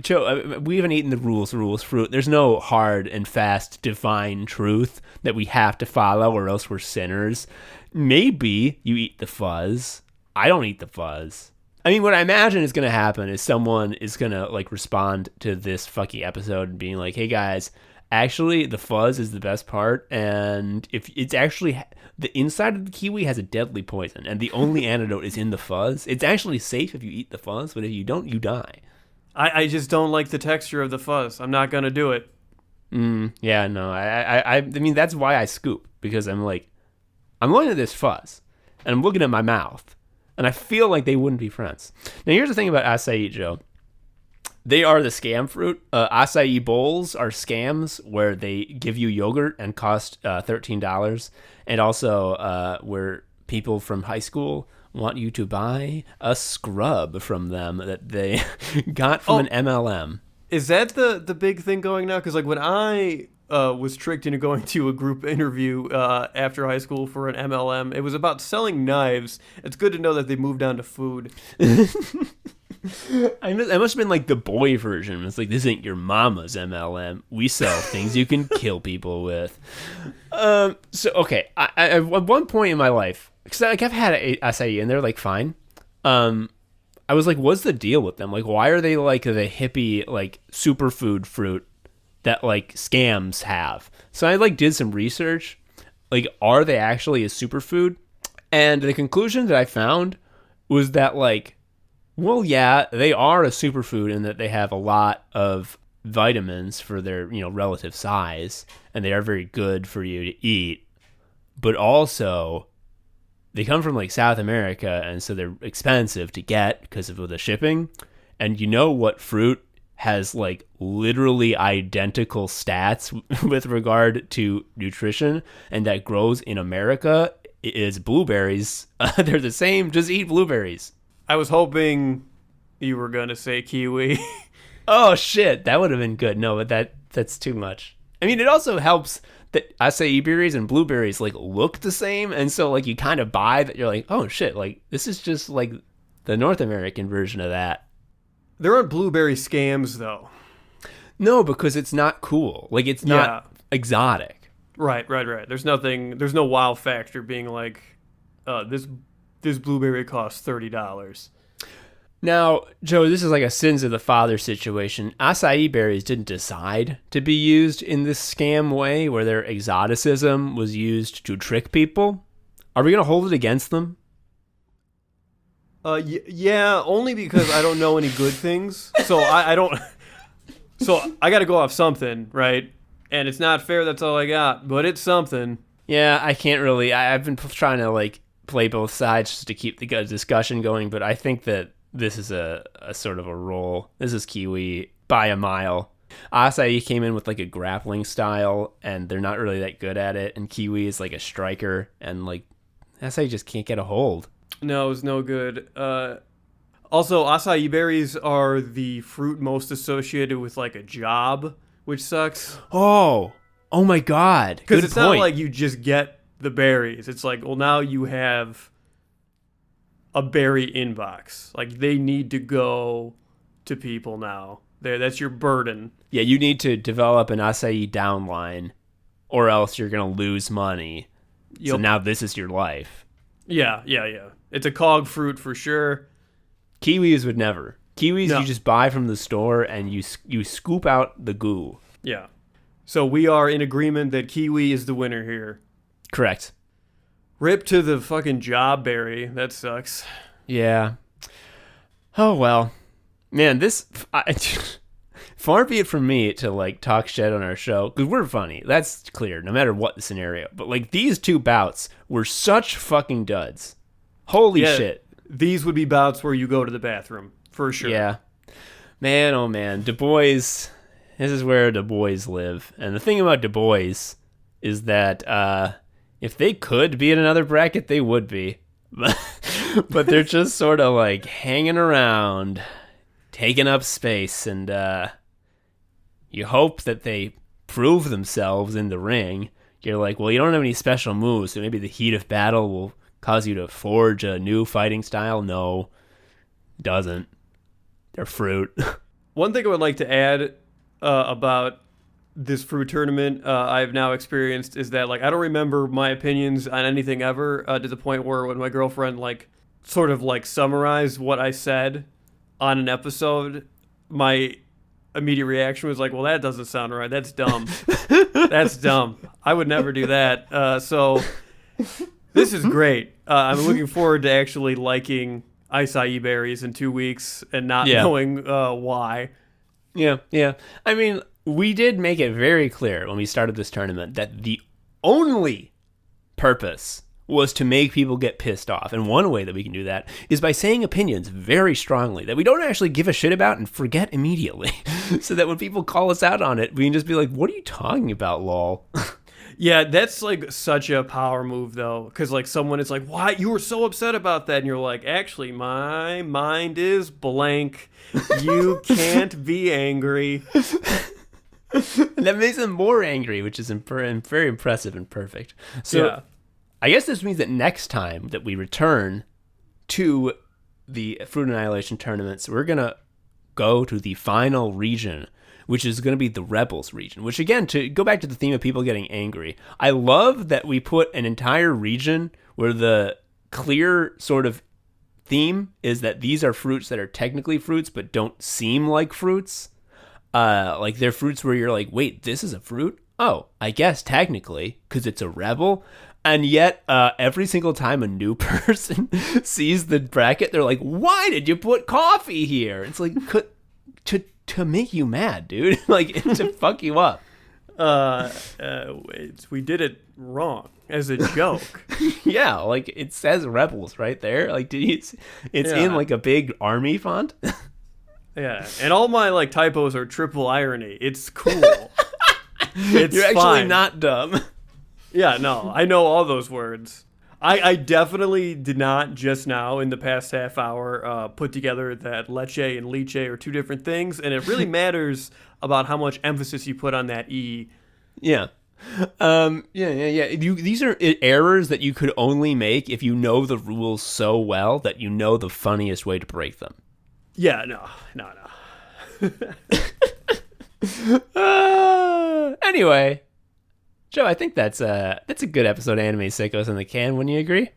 Joe, we haven't eaten the rules fruit. There's no hard and fast divine truth that we have to follow, or else we're sinners. Maybe you eat the fuzz. I don't eat the fuzz. I mean, what I imagine is going to happen is someone is going to like respond to this fucking episode and being like, hey guys, actually the fuzz is the best part, and if it's actually the inside of the kiwi has a deadly poison, and the only antidote is in the fuzz. It's actually safe if you eat the fuzz, but if you don't, you die. I just don't like the texture of the fuzz. I'm not gonna do it. Yeah, no. I mean, that's why I scoop, because I'm like, I'm looking at this fuzz, and I'm looking at my mouth, and I feel like they wouldn't be friends. Now, here's the thing about acai, Joe. They are the scam fruit. Acai bowls are scams where they give you yogurt and cost $13, and also where people from high school want you to buy a scrub from them that they got from an MLM. Is that the big thing going now? Because like when I was tricked into going to a group interview after high school for an MLM, it was about selling knives. It's good to know that they moved on to food. I must have been like the boy version. It's like, this ain't your mama's MLM. We sell things you can kill people with. So, okay. I at one point in my life, because like I've had acai and they're like fine. I was like, what's the deal with them? Like, why are they like the hippie like superfood fruit that like scams have? So I like did some research. Like, are they actually a superfood? And the conclusion that I found was that like, well, yeah, they are a superfood in that they have a lot of vitamins for their, relative size, and they are very good for you to eat. But also, they come from like South America, and so they're expensive to get because of the shipping. And you know what fruit has like literally identical stats with regard to nutrition, and that grows in America is blueberries. They're the same. Just eat blueberries. I was hoping you were going to say kiwi. Oh, shit. That would have been good. No, but that's too much. I mean, it also helps that acai berries and blueberries, like, look the same. And so, like, you kind of buy that. You're like, oh, shit. Like, this is just, like, the North American version of that. There aren't blueberry scams, though. No, because it's not cool. Like, it's not exotic. Right. There's no wow factor being like, this blueberry costs $30. Now, Joe, this is like a sins of the father situation. Acai berries didn't decide to be used in this scam way where their exoticism was used to trick people. Are we going to hold it against them? Yeah, only because I don't know any good things. So I don't... So I got to go off something, right? And it's not fair, that's all I got. But it's something. Yeah, I can't really... I've been trying to, like, play both sides just to keep the discussion going, but I think that this is a sort of a roll. This is kiwi by a mile. Acai came in with like a grappling style, and they're not really that good at it, and kiwi is like a striker, and like acai just can't get a hold. No, it's no good. Also, acai berries are the fruit most associated with like a job, which sucks. Oh my god. Because it's not like you just get the berries. It's like, well, now you have a berry inbox. Like, they need to go to people now. That's your burden. Yeah, you need to develop an acai downline, or else you're going to lose money. Yep. So now this is your life. Yeah. It's a cog fruit for sure. Kiwis would never. Kiwis No. you just buy from the store and you scoop out the goo. Yeah. So we are in agreement that kiwi is the winner here. Correct. Rip to the fucking job berry. That sucks. Yeah. Oh, well. Man, far be it from me to, like, talk shit on our show, because we're funny. That's clear, no matter what the scenario. But, like, these two bouts were such fucking duds. Holy shit. These would be bouts where you go to the bathroom, for sure. Yeah. Man, oh man. Du Bois, this is where Du Bois live. And the thing about Du Bois is that if they could be in another bracket, they would be. But they're just sort of, like, hanging around, taking up space, and you hope that they prove themselves in the ring. You're like, well, you don't have any special moves, so maybe the heat of battle will cause you to forge a new fighting style. No, it doesn't. They're fruit. One thing I would like to add about this fruit tournament I've now experienced is that, like, I don't remember my opinions on anything ever to the point where when my girlfriend, like, sort of, like, summarized what I said on an episode, my immediate reaction was like, well, that doesn't sound right. That's dumb. That's dumb. I would never do that. So this is great. I'm looking forward to actually liking acai berries in 2 weeks and not knowing why. Yeah. I mean, we did make it very clear when we started this tournament that the only purpose was to make people get pissed off. And one way that we can do that is by saying opinions very strongly that we don't actually give a shit about and forget immediately. So that when people call us out on it, we can just be like, what are you talking about, lol? Yeah, that's, like, such a power move, though. Because, like, someone is like, why? You were so upset about that. And you're like, actually, my mind is blank. You can't be angry. And that makes them more angry, which is very impressive and perfect. So yeah. I guess this means that next time that we return to the Fruit Annihilation tournaments, we're going to go to the final region, which is going to be the Rebels region, which, again, to go back to the theme of people getting angry, I love that we put an entire region where the clear sort of theme is that these are fruits that are technically fruits but don't seem like fruits. Like, they're fruits where you're like, wait, this is a fruit? Oh, I guess technically, because it's a rebel. And yet, every single time a new person sees the bracket, they're like, why did you put coffee here? It's like, to make you mad, dude. Like, to fuck you up. We did it wrong as a joke. Yeah, like, it says rebels right there. Like, it's in, like, a big army font. Yeah, and all my, like, typos are triple irony. It's cool. It's You're actually fine. not dumb. Yeah, no, I know all those words. I definitely did not just now in the past half hour put together that leche and liche are two different things, and it really matters about how much emphasis you put on that E. Yeah. These are errors that you could only make if you know the rules so well that you know the funniest way to break them. Yeah, no. Anyway, Joe, I think that's a good episode of Anime Sickos in the can. Wouldn't you agree?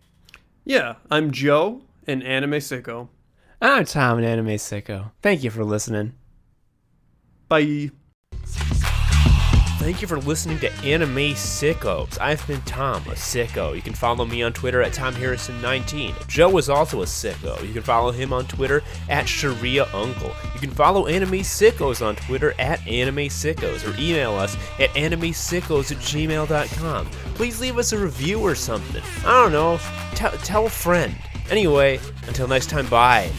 Yeah, I'm Joe, an anime sicko. I'm Tom, an Anime Sicko. Thank you for listening. Bye. Thank you for listening to Anime Sickos. I've been Tom, a sicko. You can follow me on Twitter at TomHarrison19. Joe is also a sicko. You can follow him on Twitter at ShariaUncle. You can follow Anime Sickos on Twitter at Anime Sickos or email us at animesickos@gmail.com. Please leave us a review or something. I don't know. Tell a friend. Anyway, until next time, bye.